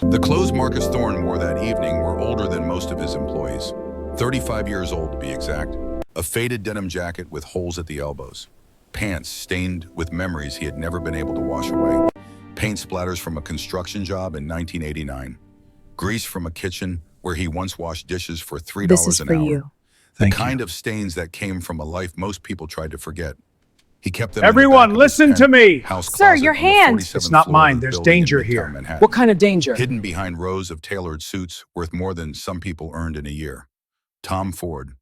The clothes Marcus Thorne wore that evening were older than most of his employees. 35 years old to be exact. A faded denim jacket with holes at the elbows. Pants stained with memories he had never been able to wash away. Paint splatters from a construction job in 1989. Grease from a kitchen where he once washed dishes for $3 This is an for hour. you. The Thank kind you. of stains that came from a life most people tried to forget. He kept them Everyone, in the back of his listen to me. penthouse Sir, closet your on the hand. 47th It's not floor mine. of the There's building in danger Midtown here. Manhattan. What kind of danger? Hidden behind rows of tailored suits worth more than some people earned in a year. Tom Ford,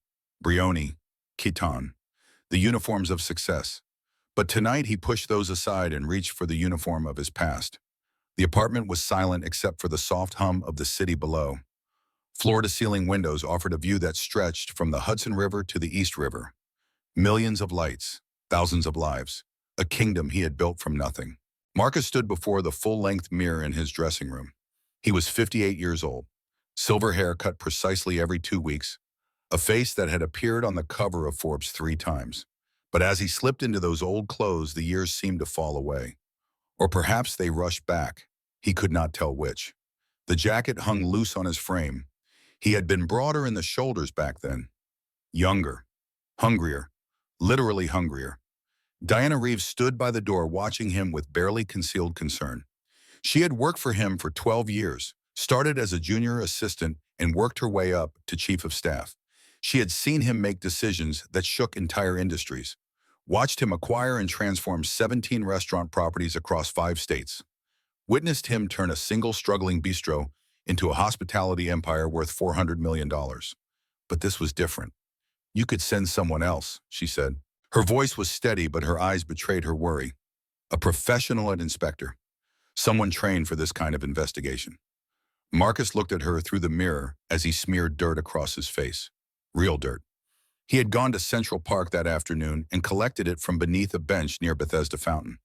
Brioni, Keaton, the uniforms of success. But tonight he pushed those aside and reached for the uniform of his past. The apartment was silent except for the soft hum of the city below. Floor-to-ceiling windows offered a view that stretched from the Hudson River to the East River. Millions of lights, thousands of lives, a kingdom he had built from nothing. Marcus stood before the full-length mirror in his dressing room. He was 58 years old, silver hair cut precisely every 2 weeks, a face that had appeared on the cover of Forbes 3 times. But as he slipped into those old clothes, the years seemed to fall away. Or perhaps they rushed back. He could not tell which. The jacket hung loose on his frame. He had been broader in the shoulders back then. Younger, hungrier, literally hungrier. Diana Reeves stood by the door watching him with barely concealed concern. She had worked for him for 12 years, started as a junior assistant and worked her way up to chief of staff. She had seen him make decisions that shook entire industries, watched him acquire and transform 17 restaurant properties across 5 states, witnessed him turn a single struggling bistro into a hospitality empire worth $400 million. But this was different. "You could send someone else," she said. Her voice was steady, but her eyes betrayed her worry. A professional and inspector. Someone trained for this kind of investigation. Marcus looked at her through the mirror as he smeared dirt across his face. Real dirt. He had gone to Central Park that afternoon and collected it from beneath a bench near Bethesda Fountain.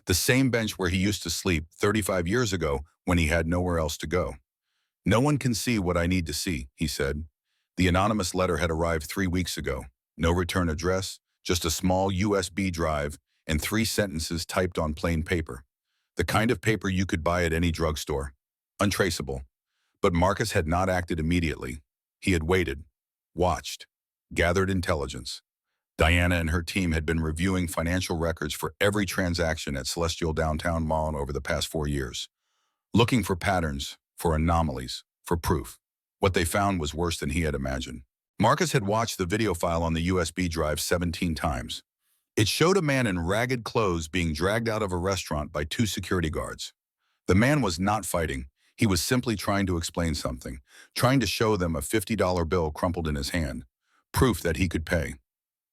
The same bench where he used to sleep 35 years ago when he had nowhere else to go. "No one can see what I need to see," he said. The anonymous letter had arrived 3 weeks ago. No return address, just a small USB drive and 3 sentences typed on plain paper. The kind of paper you could buy at any drugstore. Untraceable. But Marcus had not acted immediately. He had waited, watched, gathered intelligence. Diana and her team had been reviewing financial records for every transaction at Celestial Downtown Mall over the past 4 years, looking for patterns, for anomalies, for proof. What they found was worse than he had imagined. Marcus had watched the video file on the USB drive 17 times. It showed a man in ragged clothes being dragged out of a restaurant by 2 security guards. The man was not fighting. He was simply trying to explain something, trying to show them a $50 bill crumpled in his hand, proof that he could pay.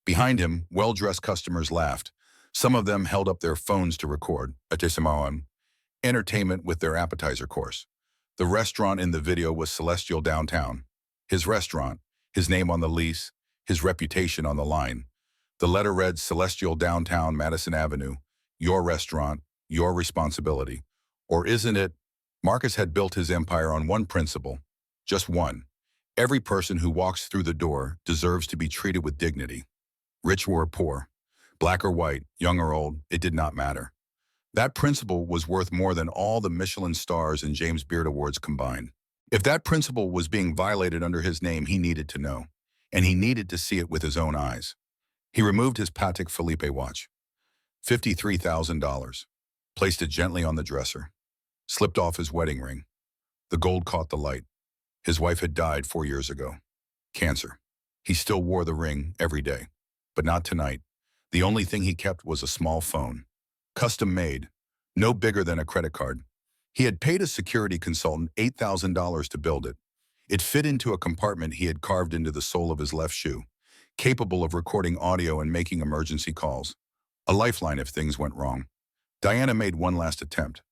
Behind him, well-dressed customers laughed. Some of them held up their phones to record, entertainment with their appetizer course. The restaurant in the video was Celestial Downtown. His restaurant, his name on the lease, his reputation on the line. The letter read, "Celestial Downtown, Madison Avenue, your restaurant, your responsibility." Or isn't it? Marcus had built his empire on one principle, just one. Every person who walks through the door deserves to be treated with dignity. Rich or poor, black or white, young or old, it did not matter. That principle was worth more than all the Michelin stars and James Beard Awards combined. If that principle was being violated under his name, he needed to know, and he needed to see it with his own eyes. He removed his Patek Philippe watch, $53,000, placed it gently on the dresser, slipped off his wedding ring. The gold caught the light. His wife had died 4 years ago. Cancer. He still wore the ring every day, but not tonight. The only thing he kept was a small phone. Custom made, no bigger than a credit card. He had paid a security consultant $8,000 to build it. It fit into a compartment he had carved into the sole of his left shoe, capable of recording audio and making emergency calls. A lifeline if things went wrong. Diana made one last attempt.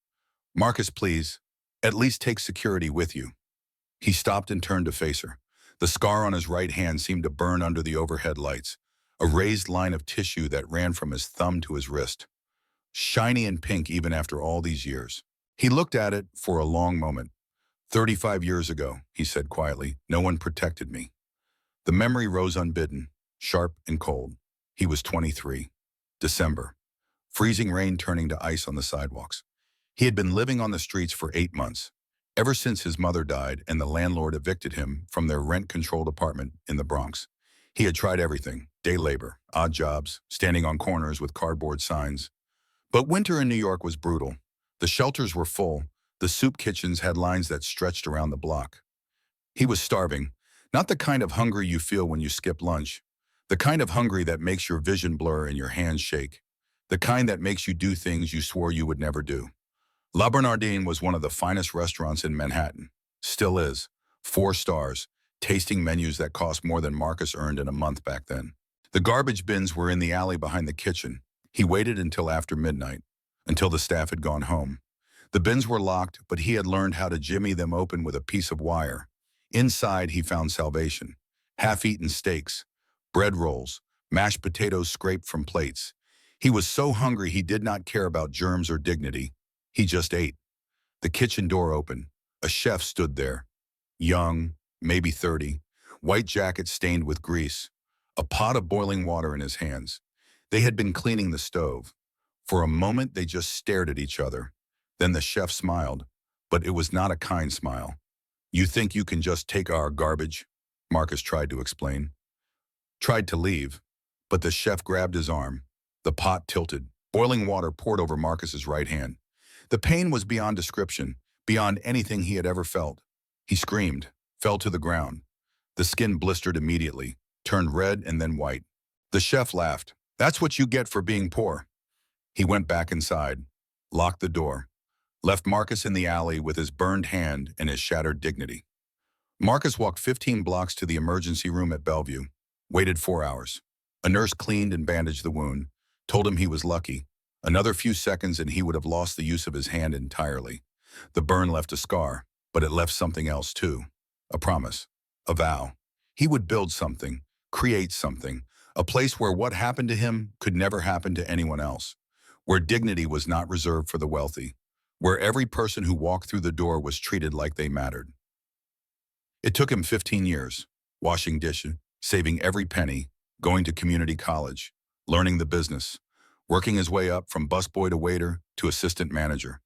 "Marcus, please, at least take security with you." He stopped and turned to face her. The scar on his right hand seemed to burn under the overhead lights, a raised line of tissue that ran from his thumb to his wrist. Shiny and pink even after all these years. He looked at it for a long moment. 35 years ago, he said quietly, no one protected me. The memory rose unbidden, sharp and cold. He was 23. December. Freezing rain turning to ice on the sidewalks. He had been living on the streets for 8 months. ever since his mother died and the landlord evicted him from their rent-controlled apartment in the Bronx. He had tried everything: day labor, odd jobs, standing on corners with cardboard signs. But winter in New York was brutal. The shelters were full. The soup kitchens had lines that stretched around the block. He was starving, not the kind of hunger you feel when you skip lunch, the kind of hungry that makes your vision blur and your hands shake, the kind that makes you do things you swore you would never do. La Bernardine was one of the finest restaurants in Manhattan. Still is. 4 stars, tasting menus that cost more than Marcus earned in a month back then. The garbage bins were in the alley behind the kitchen. He waited until after midnight, until the staff had gone home. The bins were locked, but he had learned how to jimmy them open with a piece of wire. Inside, he found salvation: half-eaten steaks, bread rolls, mashed potatoes scraped from plates. He was so hungry he did not care about germs or dignity. He just ate. The kitchen door opened. A chef stood there. Young, maybe 30, white jacket stained with grease, a pot of boiling water in his hands. They had been cleaning the stove. For a moment, they just stared at each other. Then the chef smiled, but it was not a kind smile. "You think you can just take our garbage?" Marcus tried to explain. Tried to leave, but the chef grabbed his arm. The pot tilted. Boiling water poured over Marcus's right hand. The pain was beyond description, beyond anything he had ever felt. He screamed, fell to the ground. The skin blistered immediately, turned red and then white. The chef laughed. "That's what you get for being poor." He went back inside, locked the door, left Marcus in the alley with his burned hand and his shattered dignity. Marcus walked 15 blocks to the emergency room at Bellevue, waited 4 hours. A nurse cleaned and bandaged the wound, told him he was lucky. Another few seconds and he would have lost the use of his hand entirely. The burn left a scar, but it left something else too. A promise, a vow. He would build something, create something, a place where what happened to him could never happen to anyone else, where dignity was not reserved for the wealthy, where every person who walked through the door was treated like they mattered. It took him 15 years, washing dishes, saving every penny, going to community college, learning the business, working his way up from busboy to waiter to assistant manager.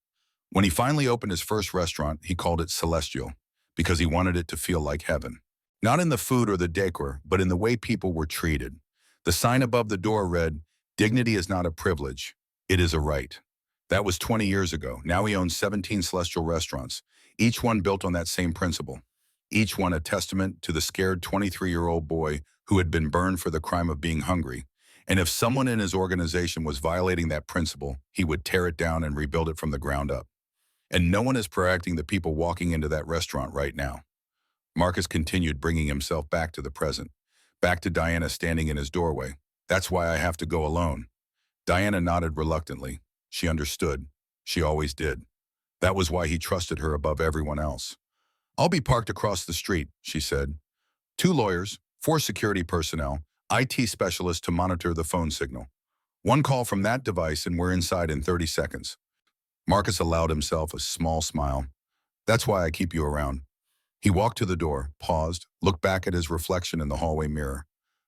When he finally opened his first restaurant, he called it Celestial, because he wanted it to feel like heaven. Not in the food or the decor, but in the way people were treated. The sign above the door read, "Dignity is not a privilege, it is a right." That was 20 years ago. Now he owns 17 Celestial restaurants, each one built on that same principle. Each one a testament to the scared 23-year-old boy who had been burned for the crime of being hungry. And if someone in his organization was violating that principle, he would tear it down and rebuild it from the ground up. And no one is protecting the people walking into that restaurant right now. Marcus continued, bringing himself back to the present, back to Diana standing in his doorway. "That's why I have to go alone." Diana nodded reluctantly. She understood. She always did. That was why he trusted her above everyone else. "I'll be parked across the street," she said. 2 lawyers, 4 security personnel, IT specialists to monitor the phone signal. 1 call from that device and we're inside in 30 seconds. Marcus allowed himself a small smile. "That's why I keep you around." He walked to the door, paused, looked back at his reflection in the hallway mirror.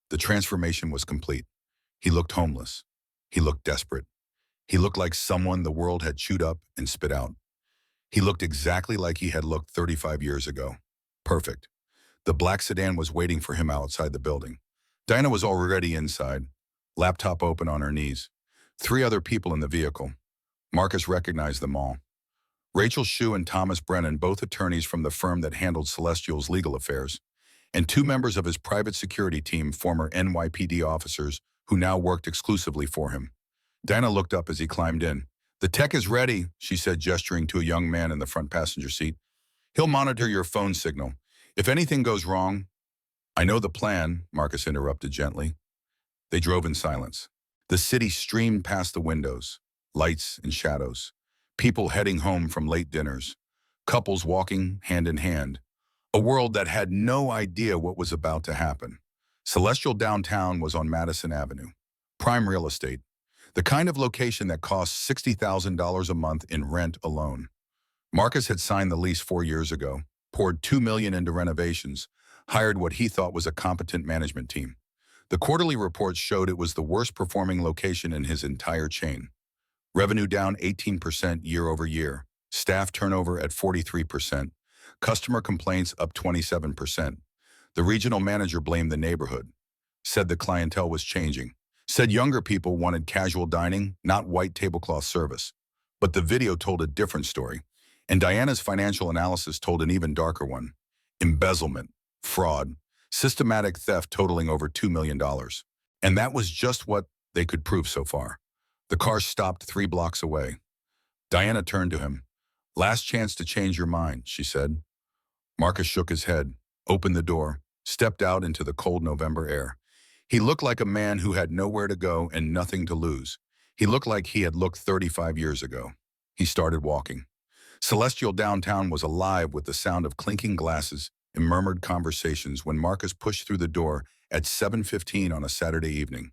The transformation was complete. He looked homeless. He looked desperate. He looked like someone the world had chewed up and spit out. He looked exactly like he had looked 35 years ago. Perfect. The black sedan was waiting for him outside the building. Diana was already inside, laptop open on her knees. 3 other people in the vehicle. Marcus recognized them all. Rachel Shue and Thomas Brennan, both attorneys from the firm that handled Celestial's legal affairs, and 2 members of his private security team, former NYPD officers who now worked exclusively for him. Diana looked up as he climbed in. "The tech is ready," she said, gesturing to a young man in the front passenger seat. "He'll monitor your phone signal. If anything goes wrong—" "I know the plan," Marcus interrupted gently. They drove in silence. The city streamed past the windows, lights and shadows, people heading home from late dinners, couples walking hand in hand, a world that had no idea what was about to happen. Celestial downtown was on Madison Avenue, prime real estate, the kind of location that costs $60,000 a month in rent alone. Marcus had signed the lease 4 years ago, poured $2 million into renovations, hired what he thought was a competent management team. The quarterly reports showed it was the worst performing location in his entire chain. Revenue down 18% year over year, staff turnover at 43%, customer complaints up 27%. The regional manager blamed the neighborhood, said the clientele was changing, said younger people wanted casual dining, not white tablecloth service. But the video told a different story, and Diana's financial analysis told an even darker one. Embezzlement, fraud, systematic theft totaling over $2 million. And that was just what they could prove so far. The car stopped 3 blocks away. Diana turned to him. "Last chance to change your mind," she said. Marcus shook his head, opened the door, stepped out into the cold November air. He looked like a man who had nowhere to go and nothing to lose. He looked like he had looked 35 years ago. He started walking. Celestial downtown was alive with the sound of clinking glasses and murmured conversations when Marcus pushed through the door at 7:15 on a Saturday evening.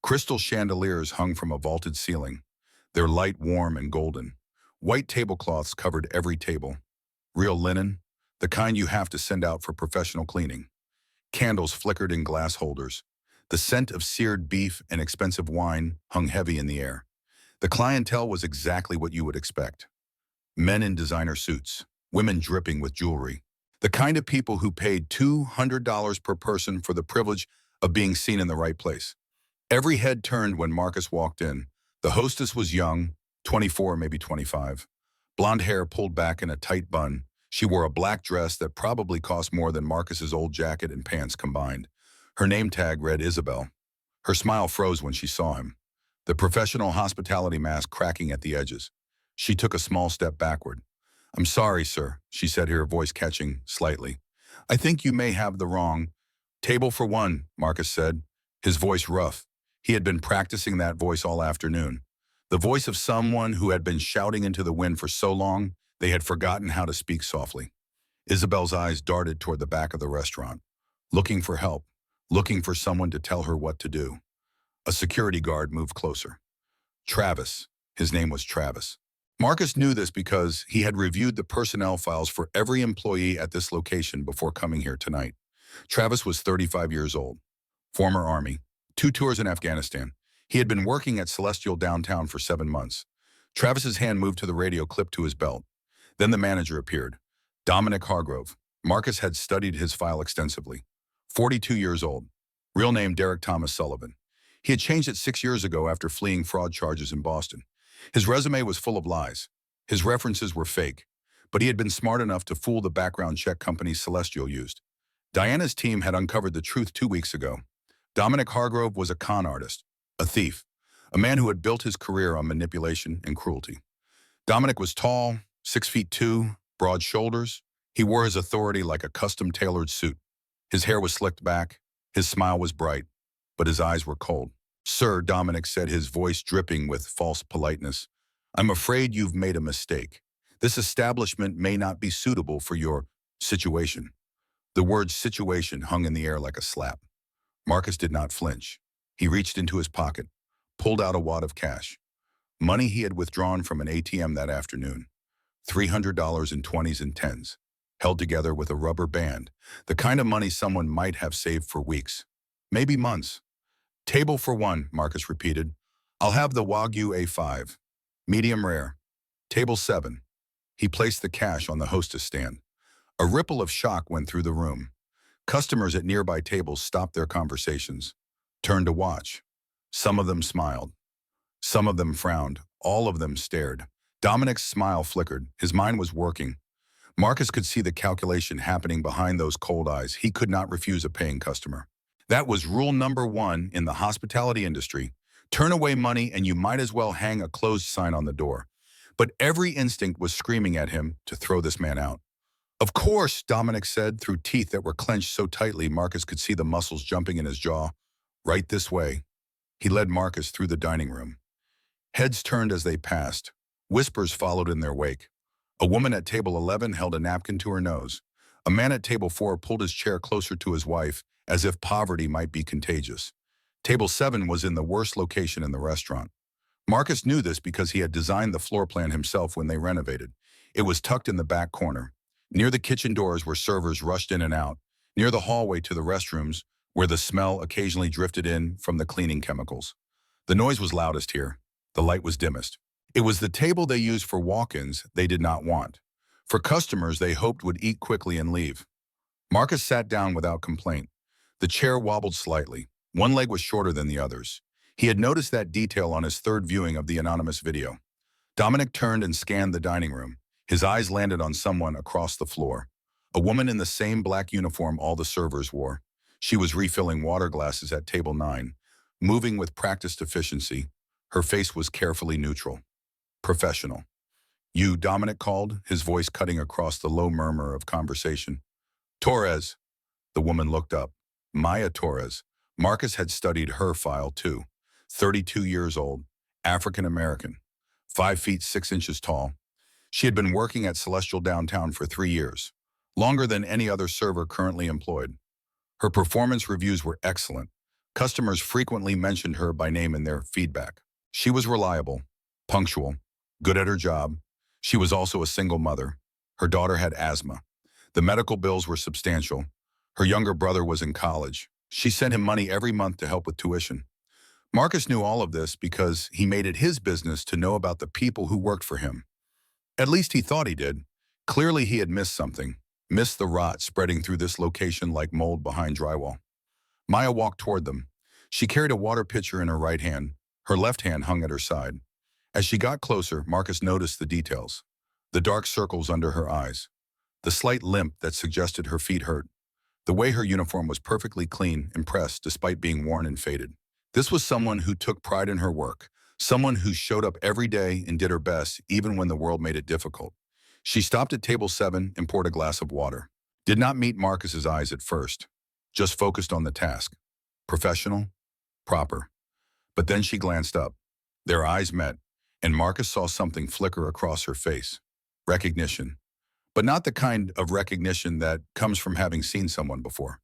Crystal chandeliers hung from a vaulted ceiling, their light warm and golden. White tablecloths covered every table. Real linen, the kind you have to send out for professional cleaning. Candles flickered in glass holders. The scent of seared beef and expensive wine hung heavy in the air. The clientele was exactly what you would expect. Men in designer suits, women dripping with jewelry. The kind of people who paid $200 per person for the privilege of being seen in the right place. Every head turned when Marcus walked in. The hostess was young, 24, maybe 25. Blonde hair pulled back in a tight bun. She wore a black dress that probably cost more than Marcus's old jacket and pants combined. Her name tag read Isabel. Her smile froze when she saw him, the professional hospitality mask cracking at the edges. She took a small step backward. "I'm sorry, sir," she said, her voice catching slightly. "I think you may have the wrong—" "Table for one," Marcus said, his voice rough. He had been practicing that voice all afternoon. The voice of someone who had been shouting into the wind for so long, they had forgotten how to speak softly. Isabel's eyes darted toward the back of the restaurant, looking for help, looking for someone to tell her what to do. A security guard moved closer. Travis. His name was Travis. Marcus knew this because he had reviewed the personnel files for every employee at this location before coming here tonight. Travis was 35 years old, former Army, 2 tours in Afghanistan. He had been working at Celestial downtown for 7 months. Travis's hand moved to the radio clipped to his belt. Then the manager appeared, Dominic Hargrove. Marcus had studied his file extensively. 42 years old, real name Derek Thomas Sullivan. He had changed it 6 years ago after fleeing fraud charges in Boston. His resume was full of lies. His references were fake, but he had been smart enough to fool the background check company Celestial used. Diana's team had uncovered the truth 2 weeks ago. Dominic Hargrove was a con artist, a thief, a man who had built his career on manipulation and cruelty. Dominic was tall, 6'2", broad shoulders. He wore his authority like a custom-tailored suit. His hair was slicked back, his smile was bright, but his eyes were cold. "Sir," Dominic said, his voice dripping with false politeness, "I'm afraid you've made a mistake. This establishment may not be suitable for your situation." The word situation hung in the air like a slap. Marcus did not flinch. He reached into his pocket, pulled out a wad of cash. Money he had withdrawn from an ATM that afternoon. $300 in 20s and 10s, held together with a rubber band, the kind of money someone might have saved for weeks, maybe months. "Table for one," Marcus repeated. "I'll have the Wagyu A5, medium rare. Table 7. He placed the cash on the hostess stand. A ripple of shock went through the room. Customers at nearby tables stopped their conversations, turned to watch. Some of them smiled. Some of them frowned. All of them stared. Dominic's smile flickered. His mind was working. Marcus could see the calculation happening behind those cold eyes. He could not refuse a paying customer. That was rule number 1 in the hospitality industry. Turn away money and you might as well hang a closed sign on the door. But every instinct was screaming at him to throw this man out. "Of course," Dominic said through teeth that were clenched so tightly Marcus could see the muscles jumping in his jaw. "Right this way." He led Marcus through the dining room. Heads turned as they passed. Whispers followed in their wake. A woman at table 11 held a napkin to her nose. A man at table 4 pulled his chair closer to his wife, as if poverty might be contagious. Table 7 was in the worst location in the restaurant. Marcus knew this because he had designed the floor plan himself when they renovated. It was tucked in the back corner, near the kitchen doors where servers rushed in and out, near the hallway to the restrooms, where the smell occasionally drifted in from the cleaning chemicals. The noise was loudest here. The light was dimmest. It was the table they used for walk-ins they did not want. For customers they hoped would eat quickly and leave. Marcus sat down without complaint. The chair wobbled slightly. One leg was shorter than the others. He had noticed that detail on his third viewing of the anonymous video. Dominic turned and scanned the dining room. His eyes landed on someone across the floor. A woman in the same black uniform all the servers wore. She was refilling water glasses at table 9, moving with practiced efficiency. Her face was carefully neutral. Professional. "You," Dominic called, his voice cutting across the low murmur of conversation. "Torres." The woman looked up. Maya Torres. Marcus had studied her file too. 32 years old, African-American, 5 feet 6 inches tall. She had been working at Celestial Downtown for 3 years, longer than any other server currently employed. Her performance reviews were excellent. Customers frequently mentioned her by name in their feedback. She was reliable, punctual, good at her job. She was also a single mother. Her daughter had asthma. The medical bills were substantial. Her younger brother was in college. She sent him money every month to help with tuition. Marcus knew all of this because he made it his business to know about the people who worked for him. At least he thought he did. Clearly he had missed something, missed the rot spreading through this location like mold behind drywall. Maya walked toward them. She carried a water pitcher in her right hand. Her left hand hung at her side. As she got closer, Marcus noticed the details. The dark circles under her eyes. The slight limp that suggested her feet hurt. The way her uniform was perfectly clean and pressed despite being worn and faded. This was someone who took pride in her work. Someone who showed up every day and did her best even when the world made it difficult. She stopped at table 7 and poured a glass of water. Did not meet Marcus's eyes at first. Just focused on the task. Professional, proper. But then she glanced up. Their eyes met, and Marcus saw something flicker across her face. Recognition. But not the kind of recognition that comes from having seen someone before.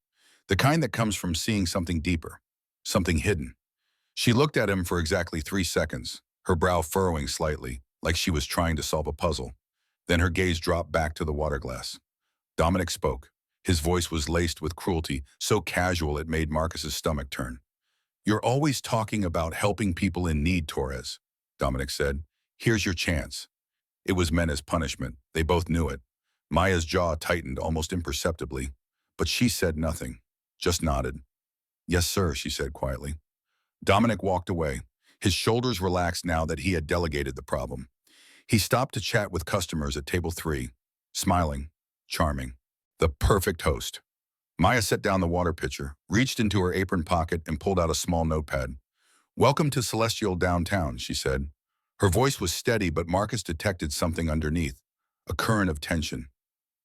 The kind that comes from seeing something deeper, something hidden. She looked at him for exactly 3 seconds, her brow furrowing slightly, like she was trying to solve a puzzle. Then her gaze dropped back to the water glass. Dominic spoke. His voice was laced with cruelty, so casual it made Marcus's stomach turn. "You're always talking about helping people in need, Torres," Dominic said. "Here's your chance." It was meant as punishment. They both knew it. Maya's jaw tightened almost imperceptibly, but she said nothing, just nodded. "Yes, sir," she said quietly. Dominic walked away. His shoulders relaxed now that he had delegated the problem. He stopped to chat with customers at table 3, smiling, charming. The perfect host. Maya set down the water pitcher, reached into her apron pocket and pulled out a small notepad. "Welcome to Celestial Downtown," she said. Her voice was steady, but Marcus detected something underneath, a current of tension,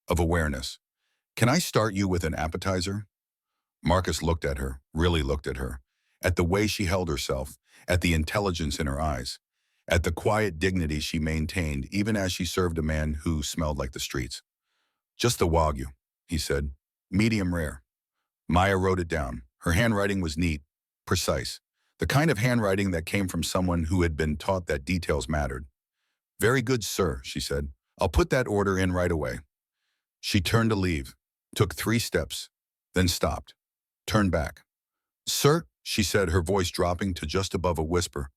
of awareness. "Can I start you with an appetizer?" Marcus looked at her, really looked at her, at the way she held herself, at the intelligence in her eyes, at the quiet dignity she maintained even as she served a man who smelled like the streets. "Just the Wagyu," he said. "Medium rare." Maya wrote it down. Her handwriting was neat, precise, the kind of handwriting that came from someone who had been taught that details mattered. "Very good, sir," she said. "I'll put that order in right away." She turned to leave, took 3 steps, then stopped, turned back. "Sir," she said, her voice dropping to just above a whisper,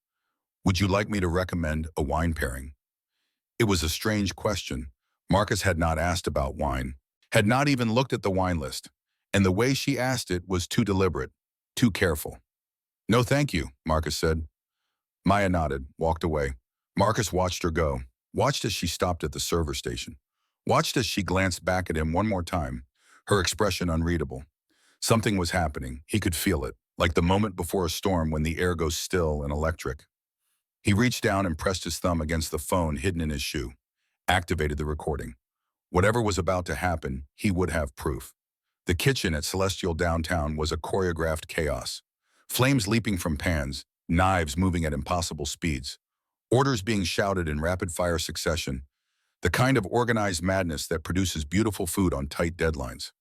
"would you like me to recommend a wine pairing?" It was a strange question. Marcus had not asked about wine, had not even looked at the wine list, and the way she asked it was too deliberate, too careful. "No, thank you," Marcus said. Maya nodded, walked away. Marcus watched her go, watched as she stopped at the server station, watched as she glanced back at him one more time, her expression unreadable. Something was happening. He could feel it, like the moment before a storm when the air goes still and electric. He reached down and pressed his thumb against the phone hidden in his shoe, activated the recording. Whatever was about to happen, he would have proof. The kitchen at Celestial Downtown was a choreographed chaos. Flames leaping from pans, knives moving at impossible speeds, orders being shouted in rapid-fire succession, the kind of organized madness that produces beautiful food on tight deadlines.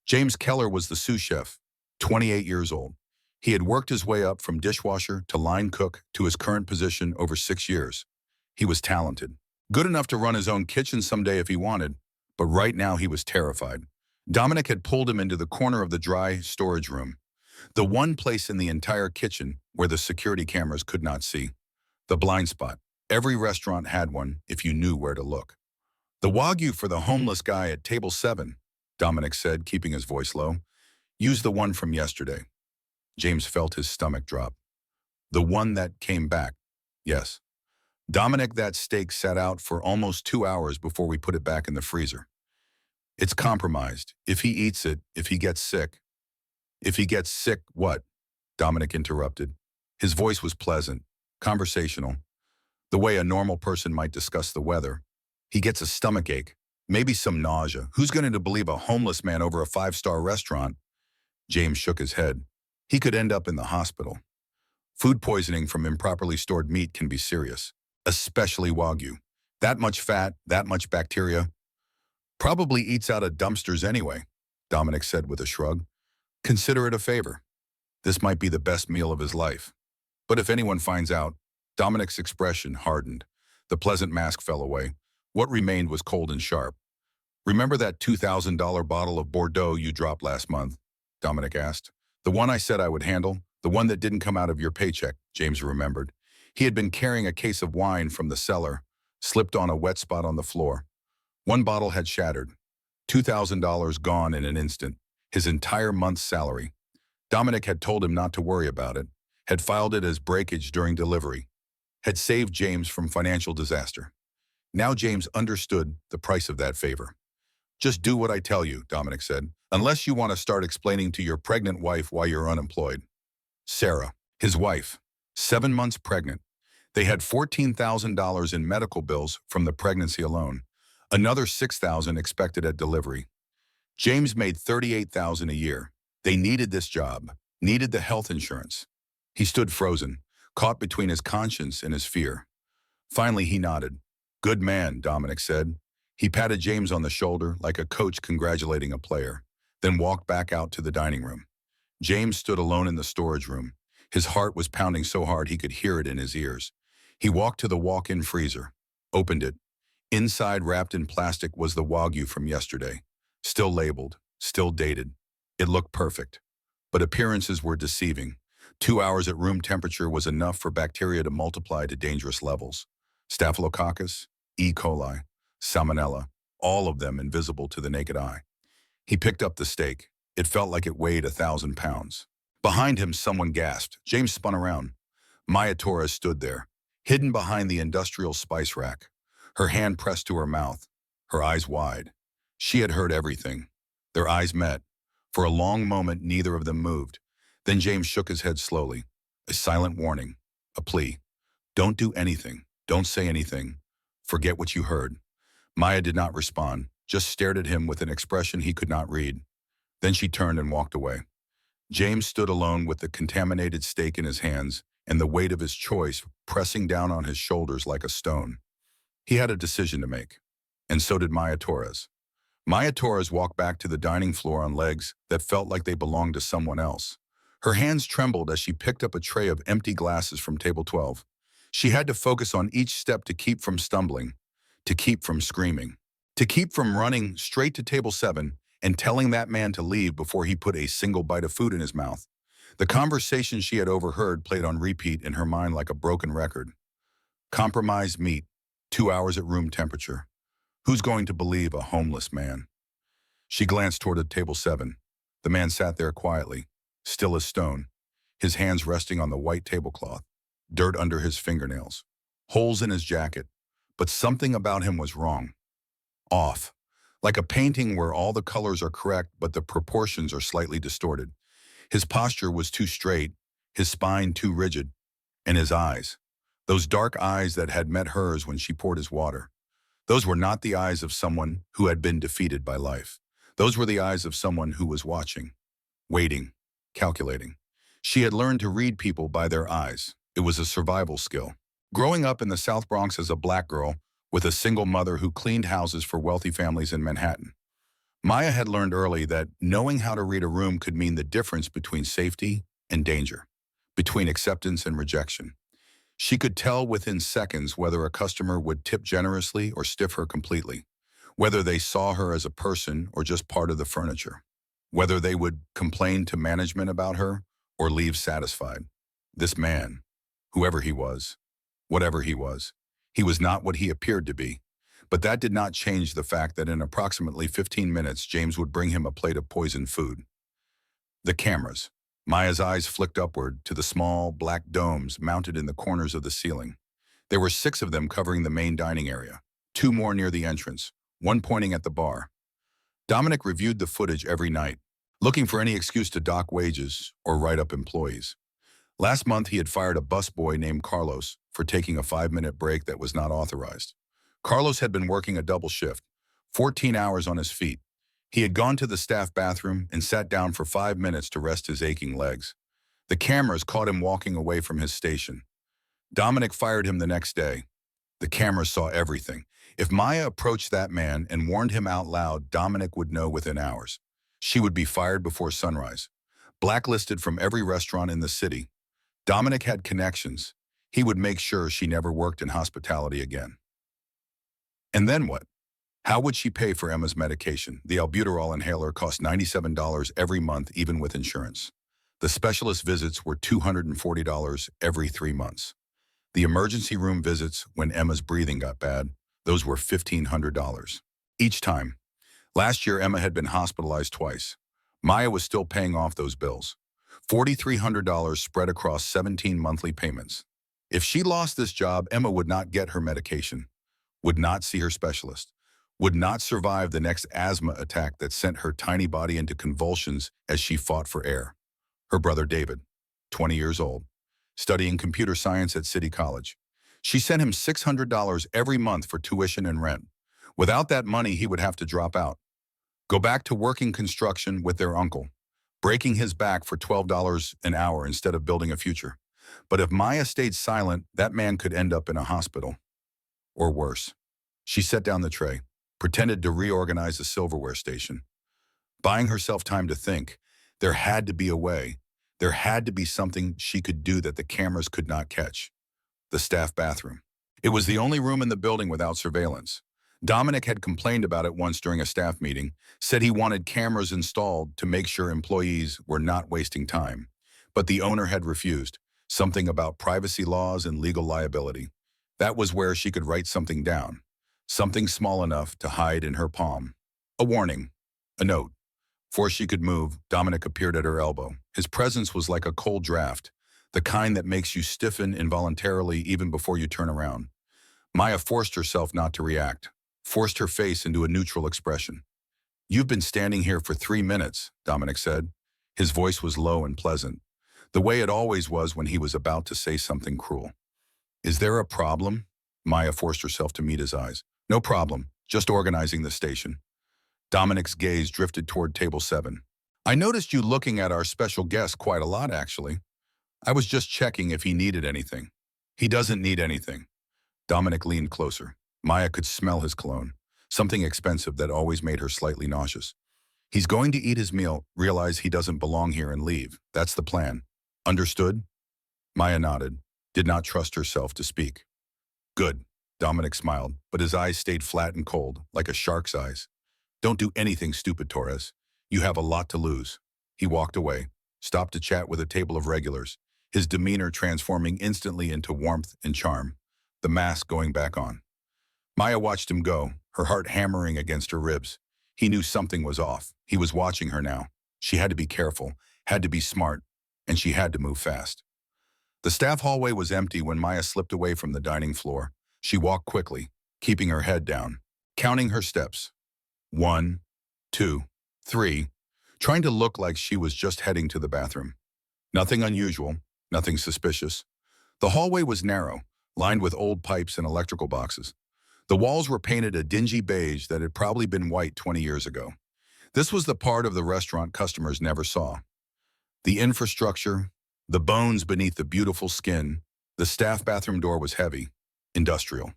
James Keller was the sous chef, 28 years old. He had worked his way up from dishwasher to line cook to his current position over 6 years. He was talented, good enough to run his own kitchen someday if he wanted, but right now he was terrified. Dominic had pulled him into the corner of the dry storage room, the one place in the entire kitchen where the security cameras could not see. The blind spot. Every restaurant had one if you knew where to look. The Wagyu for the homeless guy at table 7, Dominic said, keeping his voice low. Use the one from yesterday. James felt his stomach drop. The one that came back. Yes. Dominic, that steak sat out for almost 2 hours before we put it back in the freezer. It's compromised. If he eats it, if he gets sick. If he gets sick, what? Dominic interrupted. His voice was pleasant, conversational, the way a normal person might discuss the weather. He gets a stomachache, maybe some nausea. Who's going to believe a homeless man over a 5-star restaurant? James shook his head. He could end up in the hospital. Food poisoning from improperly stored meat can be serious, especially Wagyu. That much fat, that much bacteria. Probably eats out of dumpsters anyway, Dominic said with a shrug. Consider it a favor. This might be the best meal of his life. But if anyone finds out, Dominic's expression hardened. The pleasant mask fell away. What remained was cold and sharp. Remember that $2,000 bottle of Bordeaux you dropped last month? Dominic asked. The one I said I would handle? The one that didn't come out of your paycheck, James remembered. He had been carrying a case of wine from the cellar, slipped on a wet spot on the floor. One bottle had shattered. $2,000 gone in an instant. His entire month's salary. Dominic had told him not to worry about it, had filed it as breakage during delivery, had saved James from financial disaster. Now James understood the price of that favor. Just do what I tell you, Dominic said, unless you want to start explaining to your pregnant wife why you're unemployed. Sarah, his wife, 7 months pregnant. They had $14,000 in medical bills from the pregnancy alone, another $6,000 expected at delivery. James made $38,000 a year. They needed this job, needed the health insurance. He stood frozen, caught between his conscience and his fear. Finally, he nodded. Good man, Dominic said. He patted James on the shoulder like a coach congratulating a player, then walked back out to the dining room. James stood alone in the storage room. His heart was pounding so hard he could hear it in his ears. He walked to the walk-in freezer, opened it. Inside, wrapped in plastic, was the Wagyu from yesterday, still labeled, still dated. It looked perfect, but appearances were deceiving. 2 hours at room temperature was enough for bacteria to multiply to dangerous levels. Staphylococcus, E. coli, salmonella, all of them invisible to the naked eye. He picked up the steak. It felt like it weighed 1,000 pounds. Behind him, someone gasped. James spun around. Maya Torres stood there, hidden behind the industrial spice rack, her hand pressed to her mouth, her eyes wide. She had heard everything. Their eyes met. For a long moment, neither of them moved. Then James shook his head slowly. A silent warning, a plea. Don't do anything. Don't say anything. Forget what you heard. Maya did not respond, just stared at him with an expression he could not read. Then she turned and walked away. James stood alone with the contaminated steak in his hands and the weight of his choice pressing down on his shoulders like a stone. He had a decision to make, and so did Maya Torres. Maya Torres walked back to the dining floor on legs that felt like they belonged to someone else. Her hands trembled as she picked up a tray of empty glasses from table 12. She had to focus on each step to keep from stumbling, to keep from screaming, to keep from running straight to table 7 and telling that man to leave before he put a single bite of food in his mouth. The conversation she had overheard played on repeat in her mind like a broken record. Compromised meat, 2 hours at room temperature. Who's going to believe a homeless man? She glanced toward table 7. The man sat there quietly, still as stone, his hands resting on the white tablecloth, dirt under his fingernails, holes in his jacket, but something about him was wrong. Off. Like a painting where all the colors are correct but the proportions are slightly distorted. His posture was too straight, his spine too rigid, and his eyes, those dark eyes that had met hers when she poured his water. Those were not the eyes of someone who had been defeated by life. Those were the eyes of someone who was watching, waiting, calculating. She had learned to read people by their eyes. It was a survival skill. Growing up in the South Bronx as a black girl with a single mother who cleaned houses for wealthy families in Manhattan, Maya had learned early that knowing how to read a room could mean the difference between safety and danger, between acceptance and rejection. She could tell within seconds whether a customer would tip generously or stiff her completely, whether they saw her as a person or just part of the furniture, whether they would complain to management about her or leave satisfied. This man, whoever he was, whatever he was, He was not what he appeared to be. But that did not change the fact that in approximately 15 minutes, James would bring him a plate of poisoned food. The cameras. Maya's eyes flicked upward to the small, black domes mounted in the corners of the ceiling. There were 6 of them covering the main dining area, 2 more near the entrance, one pointing at the bar. Dominic reviewed the footage every night, looking for any excuse to dock wages or write up employees. Last month, he had fired a busboy named Carlos for taking a 5-minute break that was not authorized. Carlos had been working a double shift, 14 hours on his feet. He had gone to the staff bathroom and sat down for 5 minutes to rest his aching legs. The cameras caught him walking away from his station. Dominic fired him the next day. The cameras saw everything. If Maya approached that man and warned him out loud, Dominic would know within hours. She would be fired before sunrise, blacklisted from every restaurant in the city. Dominic had connections. He would make sure she never worked in hospitality again. And then what? How would she pay for Emma's medication? The albuterol inhaler cost $97 every month, even with insurance. The specialist visits were $240 every 3 months. The emergency room visits when Emma's breathing got bad, those were $1,500 each time. Last year, Emma had been hospitalized twice. Maya was still paying off those bills. $4,300 spread across 17 monthly payments. If she lost this job, Emma would not get her medication, would not see her specialist, would not survive the next asthma attack that sent her tiny body into convulsions as she fought for air. Her brother David, 20 years old, studying computer science at City College. She sent him $600 every month for tuition and rent. Without that money, he would have to drop out, go back to working construction with their uncle, breaking his back for $12 an hour instead of building a future. But if Maya stayed silent, that man could end up in a hospital. Or worse. She set down the tray, pretended to reorganize the silverware station. Buying herself time to think, there had to be a way. There had to be something she could do that the cameras could not catch. The staff bathroom. It was the only room in the building without surveillance. Dominic had complained about it once during a staff meeting, said he wanted cameras installed to make sure employees were not wasting time. But the owner had refused, something about privacy laws and legal liability. That was where she could write something down, something small enough to hide in her palm. A warning, a note. Before she could move, Dominic appeared at her elbow. His presence was like a cold draft, the kind that makes you stiffen involuntarily even before you turn around. Maya forced herself not to react, forced her face into a neutral expression. "You've been standing here for 3 minutes, Dominic said. His voice was low and pleasant, the way it always was when he was about to say something cruel. "Is there a problem?" Maya forced herself to meet his eyes. "No problem, just organizing the station." Dominic's gaze drifted toward table 7. "I noticed you looking at our special guest quite a lot, actually. I was just checking if he needed anything." "He doesn't need anything." Dominic leaned closer. Maya could smell his cologne, something expensive that always made her slightly nauseous. "He's going to eat his meal, realize he doesn't belong here, and leave. That's the plan. Understood?" Maya nodded, did not trust herself to speak. "Good." Dominic smiled, but his eyes stayed flat and cold, like a shark's eyes. "Don't do anything stupid, Torres. You have a lot to lose." He walked away, stopped to chat with a table of regulars, his demeanor transforming instantly into warmth and charm, the mask going back on. Maya watched him go, her heart hammering against her ribs. He knew something was off. He was watching her now. She had to be careful, had to be smart, and she had to move fast. The staff hallway was empty when Maya slipped away from the dining floor. She walked quickly, keeping her head down, counting her steps. 1, 2, 3, trying to look like she was just heading to the bathroom. Nothing unusual, nothing suspicious. The hallway was narrow, lined with old pipes and electrical boxes. The walls were painted a dingy beige that had probably been white 20 years ago. This was the part of the restaurant customers never saw. The infrastructure, the bones beneath the beautiful skin. The staff bathroom door was heavy, industrial.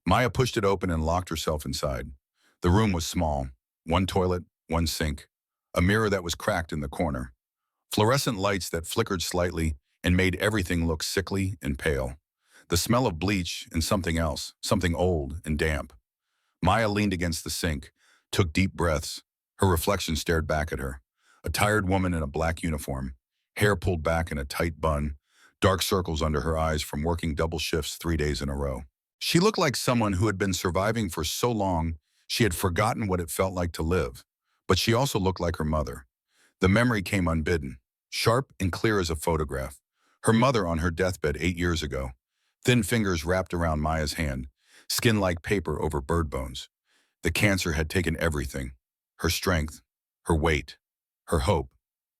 Maya pushed it open and locked herself inside. The room was small, 1 toilet, 1 sink, a mirror that was cracked in the corner, fluorescent lights that flickered slightly and made everything look sickly and pale. The smell of bleach and something else, something old and damp. Maya leaned against the sink, took deep breaths. Her reflection stared back at her. A tired woman in a black uniform, hair pulled back in a tight bun, dark circles under her eyes from working double shifts 3 days in a row. She looked like someone who had been surviving for so long she had forgotten what it felt like to live. But she also looked like her mother. The memory came unbidden, sharp and clear as a photograph. Her mother on her deathbed 8 years ago. Thin fingers wrapped around Maya's hand, skin like paper over bird bones. The cancer had taken everything. Her strength, her weight, her hope,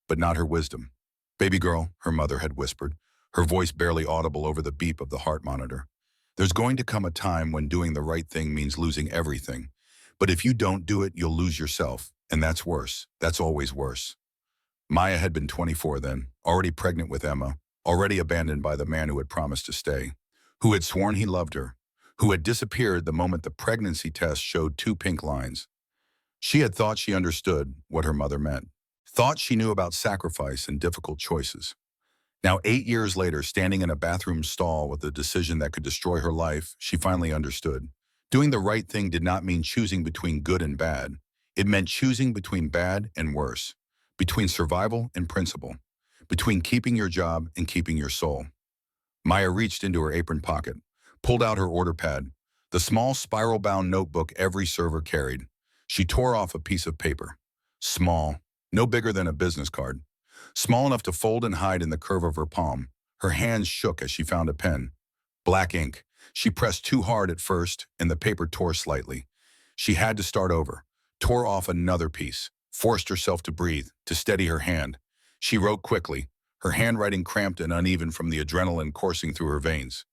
but not her wisdom. Baby girl, her mother had whispered, her voice barely audible over the beep of the heart monitor. There's going to come a time when doing the right thing means losing everything. But if you don't do it, you'll lose yourself. And that's worse. That's always worse. Maya had been 24 then, already pregnant with Emma, already abandoned by the man who had promised to stay, who had sworn he loved her, who had disappeared the moment the pregnancy test showed 2 pink lines. She had thought she understood what her mother meant, thought she knew about sacrifice and difficult choices. Now, 8 years later, standing in a bathroom stall with a decision that could destroy her life, she finally understood. Doing the right thing did not mean choosing between good and bad. It meant choosing between bad and worse, between survival and principle, between keeping your job and keeping your soul. Maya reached into her apron pocket, pulled out her order pad, the small spiral-bound notebook every server carried. She tore off a piece of paper. Small, no bigger than a business card. Small enough to fold and hide in the curve of her palm. Her hands shook as she found a pen. Black ink. She pressed too hard at first, and the paper tore slightly. She had to start over. Tore off another piece. Forced herself to breathe, to steady her hand. She wrote quickly, her handwriting cramped and uneven from the adrenaline coursing through her veins.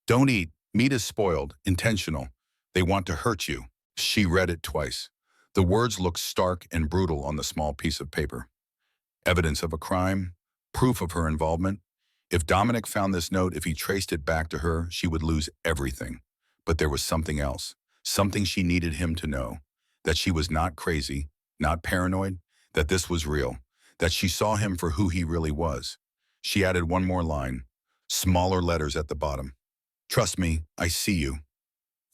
Don't eat. Meat is spoiled. Intentional. They want to hurt you. She read it twice. The words looked stark and brutal on the small piece of paper. Evidence of a crime, proof of her involvement. If Dominic found this note, if he traced it back to her, she would lose everything. But there was something else, something she needed him to know, that she was not crazy, not paranoid, that this was real, that she saw him for who he really was. She added one more line, smaller letters at the bottom. Trust me, I see you.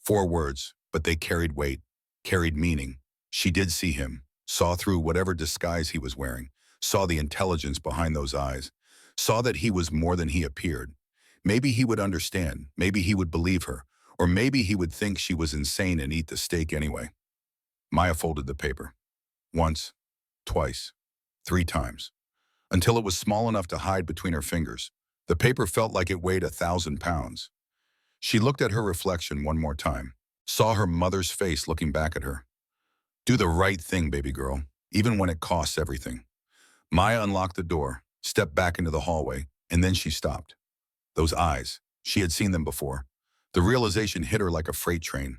4 words, but they carried weight, carried meaning. She did see him, saw through whatever disguise he was wearing, saw the intelligence behind those eyes, saw that he was more than he appeared. Maybe he would understand, maybe he would believe her, or maybe he would think she was insane and eat the steak anyway. Maya folded the paper. Once, twice, 3 times, until it was small enough to hide between her fingers. The paper felt like it weighed 1,000 pounds. She looked at her reflection one more time, saw her mother's face looking back at her. Do the right thing, baby girl, even when it costs everything. Maya unlocked the door, stepped back into the hallway, and then she stopped. Those eyes, she had seen them before. The realization hit her like a freight train.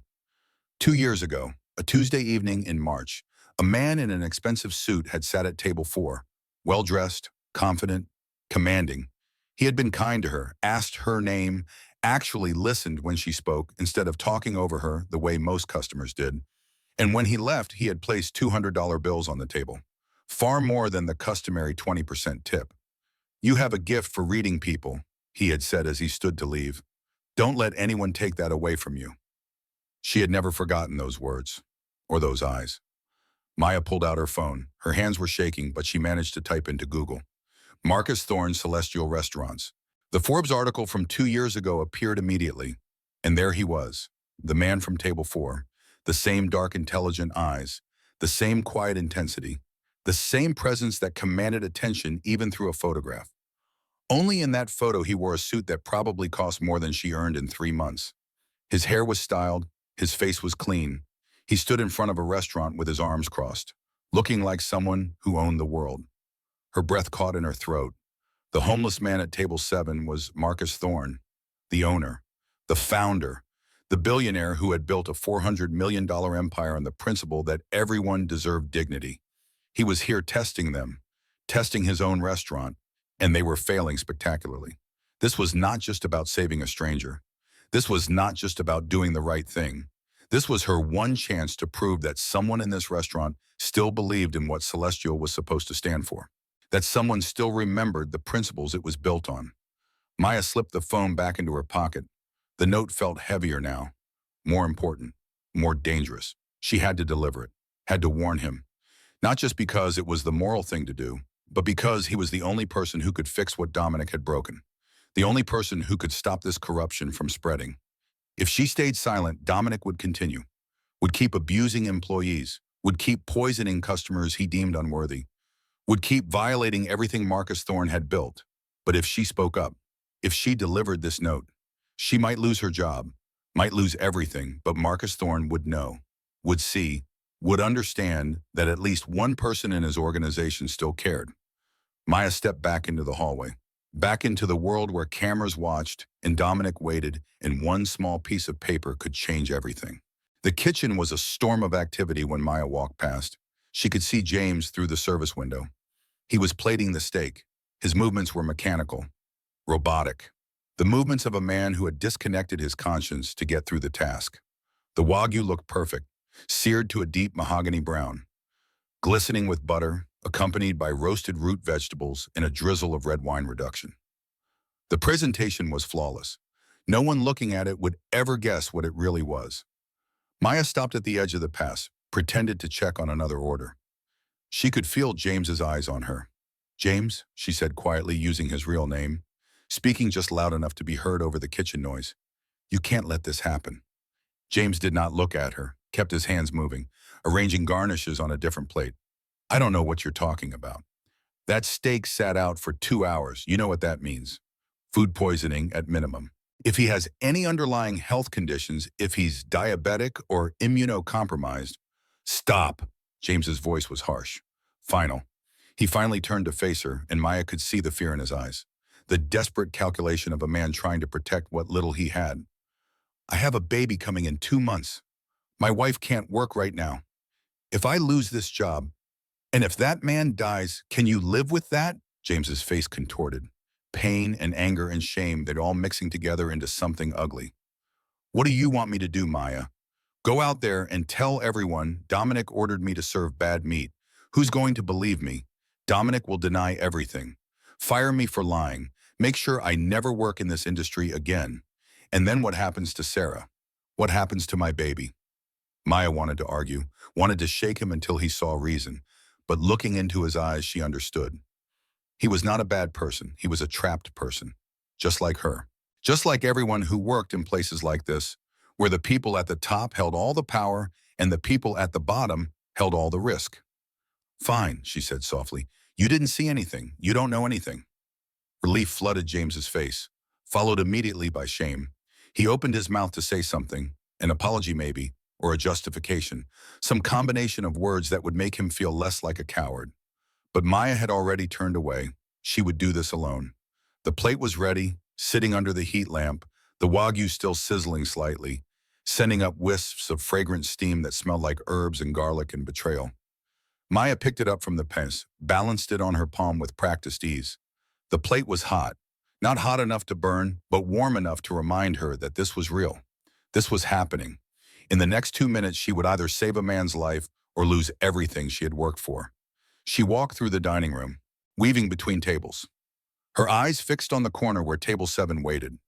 2 years ago, a Tuesday evening in March, a man in an expensive suit had sat at table 4, well-dressed, confident, commanding. He had been kind to her, asked her name, actually listened when she spoke instead of talking over her the way most customers did. And when he left, he had placed $200 bills on the table, far more than the customary 20% tip. You have a gift for reading people, he had said as he stood to leave. Don't let anyone take that away from you. She had never forgotten those words, or those eyes. Maya pulled out her phone. Her hands were shaking, but she managed to type into Google. Marcus Thorne's Celestial Restaurants. The Forbes article from 2 years ago appeared immediately, and there he was, the man from table 4, the same dark, intelligent eyes, the same quiet intensity, the same presence that commanded attention even through a photograph. Only in that photo he wore a suit that probably cost more than she earned in 3 months. His hair was styled, his face was clean. He stood in front of a restaurant with his arms crossed, looking like someone who owned the world. Her breath caught in her throat. The homeless man at table 7 was Marcus Thorne, the owner, the founder, the billionaire who had built a $400 million empire on the principle that everyone deserved dignity. He was here testing them, testing his own restaurant, and they were failing spectacularly. This was not just about saving a stranger. This was not just about doing the right thing. This was her one chance to prove that someone in this restaurant still believed in what Celestial was supposed to stand for, that someone still remembered the principles it was built on. Maya slipped the phone back into her pocket. The note felt heavier now, more important, more dangerous. She had to deliver it, had to warn him, not just because it was the moral thing to do, but because he was the only person who could fix what Dominic had broken, the only person who could stop this corruption from spreading. If she stayed silent, Dominic would continue, would keep abusing employees, would keep poisoning customers he deemed unworthy, would keep violating everything Marcus Thorne had built. But if she spoke up, if she delivered this note, she might lose her job, might lose everything, but Marcus Thorne would know, would see, would understand that at least one person in his organization still cared. Maya stepped back into the hallway, back into the world where cameras watched and Dominic waited, and one small piece of paper could change everything. The kitchen was a storm of activity when Maya walked past. She could see James through the service window. He was plating the steak. His movements were mechanical, robotic. The movements of a man who had disconnected his conscience to get through the task. The Wagyu looked perfect, seared to a deep mahogany brown, glistening with butter, accompanied by roasted root vegetables and a drizzle of red wine reduction. The presentation was flawless. No one looking at it would ever guess what it really was. Maya stopped at the edge of the pass, pretended to check on another order. She could feel James's eyes on her. "James," she said quietly, using his real name, speaking just loud enough to be heard over the kitchen noise. "You can't let this happen." James did not look at her, kept his hands moving, arranging garnishes on a different plate. "I don't know what you're talking about. That steak sat out for 2 hours. You know what that means. Food poisoning at minimum. If he has any underlying health conditions, if he's diabetic or immunocompromised." "Stop!" James's voice was harsh, final. He finally turned to face her, and Maya could see the fear in his eyes, the desperate calculation of a man trying to protect what little he had. "I have a baby coming in 2 months. My wife can't work right now. If I lose this job, and if that man dies, can you live with that?" James's face contorted. Pain and anger and shame, they're all mixing together into something ugly. "What do you want me to do, Maya? Go out there and tell everyone Dominic ordered me to serve bad meat. Who's going to believe me? Dominic will deny everything. Fire me for lying. Make sure I never work in this industry again. And then what happens to Sarah? What happens to my baby?" Maya wanted to argue, wanted to shake him until he saw reason. But looking into his eyes, she understood. He was not a bad person. He was a trapped person, just like her. Just like everyone who worked in places like this, where the people at the top held all the power and the people at the bottom held all the risk. "Fine," she said softly. "You didn't see anything. You don't know anything." Relief flooded James's face, followed immediately by shame. He opened his mouth to say something, an apology maybe, or a justification, some combination of words that would make him feel less like a coward. But Maya had already turned away. She would do this alone. The plate was ready, sitting under the heat lamp, the Wagyu still sizzling slightly, sending up wisps of fragrant steam that smelled like herbs and garlic and betrayal. Maya picked it up from the pence, balanced it on her palm with practiced ease. The plate was hot, not hot enough to burn, but warm enough to remind her that this was real. This was happening. In the next 2 minutes, she would either save a man's life or lose everything she had worked for. She walked through the dining room, weaving between tables, her eyes fixed on the corner where table 7 waited.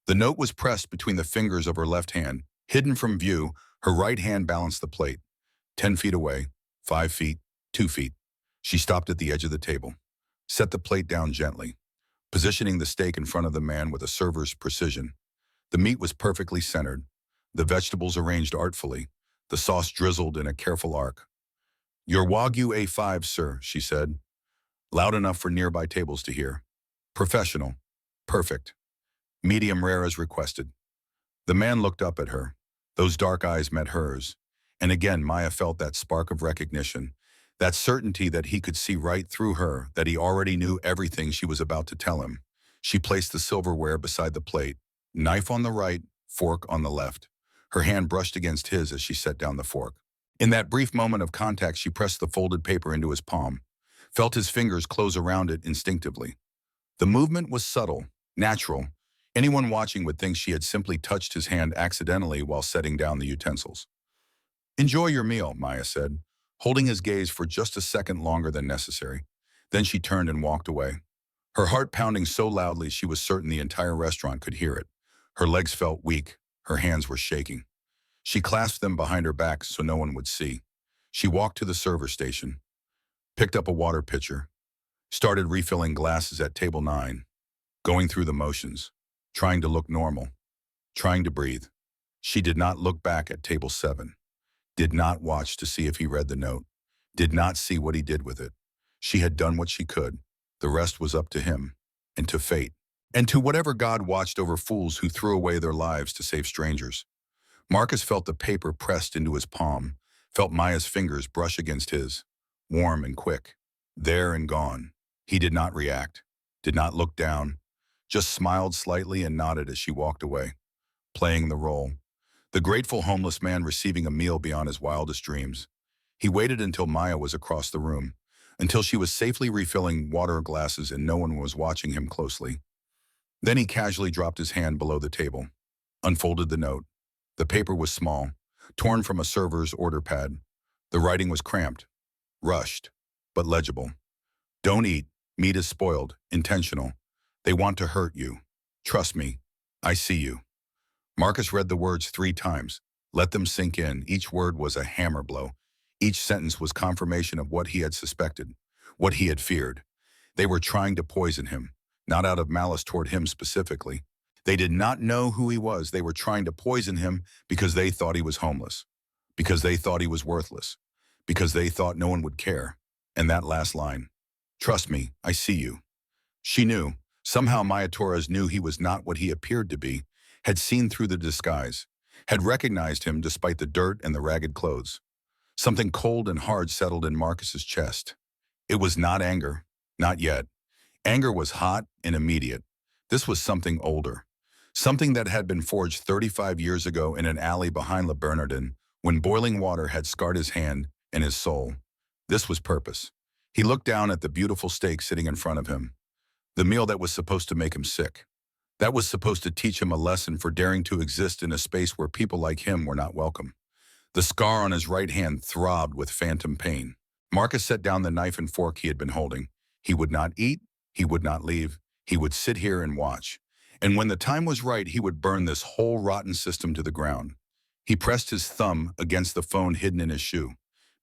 The note was pressed between the fingers of her left hand. Hidden from view, her right hand balanced the plate. 10 feet away, 5 feet, 2 feet. She stopped at the edge of the table, set the plate down gently, positioning the steak in front of the man with a server's precision. The meat was perfectly centered, the vegetables arranged artfully, the sauce drizzled in a careful arc. "Your Wagyu A5, sir," she said, loud enough for nearby tables to hear. "Professional. Perfect. Medium rare as requested." The man looked up at her. Those dark eyes met hers. And again, Maya felt that spark of recognition, that certainty that he could see right through her, that he already knew everything she was about to tell him. She placed the silverware beside the plate, knife on the right, fork on the left. Her hand brushed against his as she set down the fork. In that brief moment of contact, she pressed the folded paper into his palm, felt his fingers close around it instinctively. The movement was subtle, natural. Anyone watching would think she had simply touched his hand accidentally while setting down the utensils. "Enjoy your meal," Maya said, holding his gaze for just a second longer than necessary. Then she turned and walked away, her heart pounding so loudly she was certain the entire restaurant could hear it. Her legs felt weak, her hands were shaking. She clasped them behind her back so no one would see. She walked to the server station, picked up a water pitcher, started refilling glasses at table 9, going through the motions, trying to look normal, trying to breathe. She did not look back at table 7, did not watch to see if he read the note, did not see what he did with it. She had done what she could. The rest was up to him, and to fate, and to whatever God watched over fools who threw away their lives to save strangers. Marcus felt the paper pressed into his palm, felt Maya's fingers brush against his, warm and quick. There and gone. He did not react, did not look down, just smiled slightly and nodded as she walked away, playing the role. The grateful homeless man receiving a meal beyond his wildest dreams. He waited until Maya was across the room, until she was safely refilling water glasses and no one was watching him closely. Then he casually dropped his hand below the table, unfolded the note. The paper was small, torn from a server's order pad. The writing was cramped, rushed, but legible. Don't eat. Meat is spoiled, intentional. They want to hurt you. Trust me. I see you. Marcus read the words 3 times. Let them sink in. Each word was a hammer blow. Each sentence was confirmation of what he had suspected, what he had feared. They were trying to poison him, not out of malice toward him specifically. They did not know who he was. They were trying to poison him because they thought he was homeless, because they thought he was worthless, because they thought no one would care. And that last line, trust me, I see you. She knew. Somehow Maya Torres knew he was not what he appeared to be, had seen through the disguise, had recognized him despite the dirt and the ragged clothes. Something cold and hard settled in Marcus's chest. It was not anger, not yet. Anger was hot and immediate. This was something older, something that had been forged 35 years ago in an alley behind Le Bernardin when boiling water had scarred his hand and his soul. This was purpose. He looked down at the beautiful steak sitting in front of him, the meal that was supposed to make him sick, that was supposed to teach him a lesson for daring to exist in a space where people like him were not welcome. The scar on his right hand throbbed with phantom pain. Marcus set down the knife and fork he had been holding. He would not eat, he would not leave, he would sit here and watch. And when the time was right, he would burn this whole rotten system to the ground. He pressed his thumb against the phone hidden in his shoe,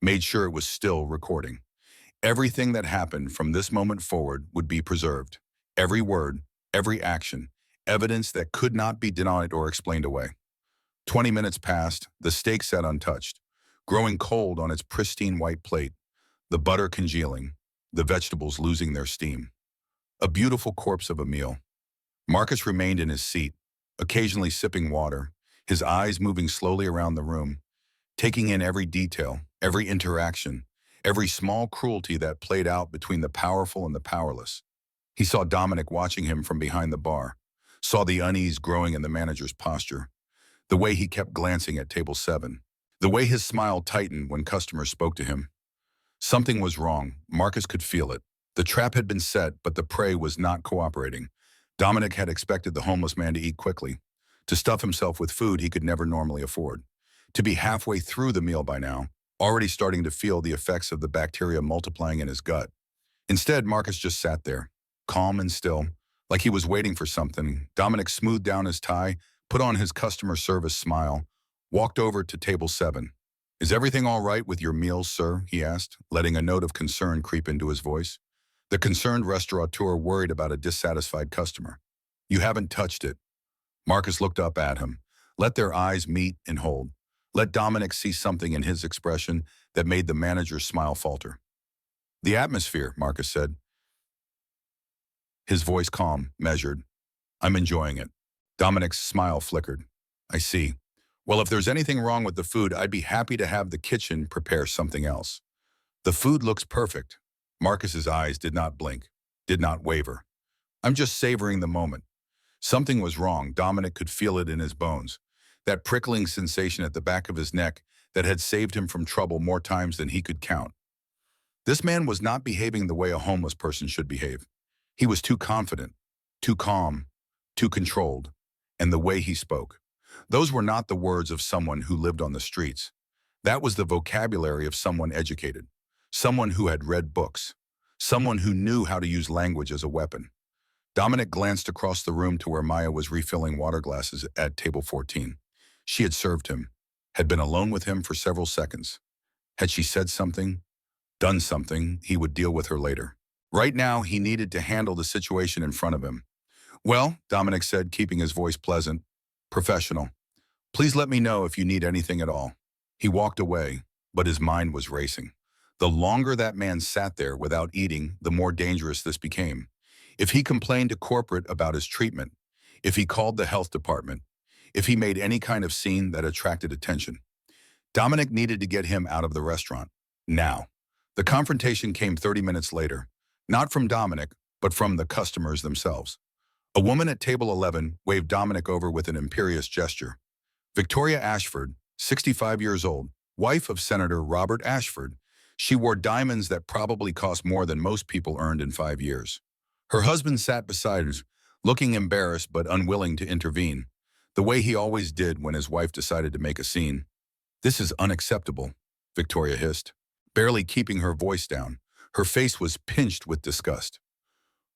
made sure it was still recording. Everything that happened from this moment forward would be preserved. Every word, every action, evidence that could not be denied or explained away. 20 minutes passed, the steak sat untouched, growing cold on its pristine white plate, the butter congealing, the vegetables losing their steam. A beautiful corpse of a meal. Marcus remained in his seat, occasionally sipping water, his eyes moving slowly around the room, taking in every detail, every interaction, every small cruelty that played out between the powerful and the powerless. He saw Dominic watching him from behind the bar, saw the unease growing in the manager's posture, the way he kept glancing at table 7, the way his smile tightened when customers spoke to him. Something was wrong. Marcus could feel it. The trap had been set, but the prey was not cooperating. Dominic had expected the homeless man to eat quickly, to stuff himself with food he could never normally afford, to be halfway through the meal by now, already starting to feel the effects of the bacteria multiplying in his gut. Instead, Marcus just sat there, calm and still, like he was waiting for something. Dominic smoothed down his tie, put on his customer service smile, walked over to table 7. Is everything all right with your meals, sir? He asked, letting a note of concern creep into his voice. The concerned restaurateur worried about a dissatisfied customer. You haven't touched it. Marcus looked up at him. Let their eyes meet and hold. Let Dominic see something in his expression that made the manager's smile falter. The atmosphere, Marcus said. His voice calm, measured. I'm enjoying it. Dominic's smile flickered. I see. Well, if there's anything wrong with the food, I'd be happy to have the kitchen prepare something else. The food looks perfect. Marcus's eyes did not blink, did not waver. I'm just savoring the moment. Something was wrong. Dominic could feel it in his bones. That prickling sensation at the back of his neck that had saved him from trouble more times than he could count. This man was not behaving the way a homeless person should behave. He was too confident, too calm, too controlled. And the way he spoke. Those were not the words of someone who lived on the streets. That was the vocabulary of someone educated, someone who had read books, someone who knew how to use language as a weapon. Dominic glanced across the room to where Maya was refilling water glasses at table 14. She had served him, had been alone with him for several seconds. Had she said something, done something, he would deal with her later. Right now, he needed to handle the situation in front of him. Well, Dominic said, keeping his voice pleasant, professional. Please let me know if you need anything at all. He walked away, but his mind was racing. The longer that man sat there without eating, the more dangerous this became. If he complained to corporate about his treatment, if he called the health department, if he made any kind of scene that attracted attention, Dominic needed to get him out of the restaurant. Now. The confrontation came 30 minutes later, not from Dominic, but from the customers themselves. A woman at table 11 waved Dominic over with an imperious gesture. Victoria Ashford, 65 years old, wife of Senator Robert Ashford, she wore diamonds that probably cost more than most people earned in 5 years. Her husband sat beside her, looking embarrassed but unwilling to intervene, the way he always did when his wife decided to make a scene. "This is unacceptable," Victoria hissed, barely keeping her voice down. Her face was pinched with disgust.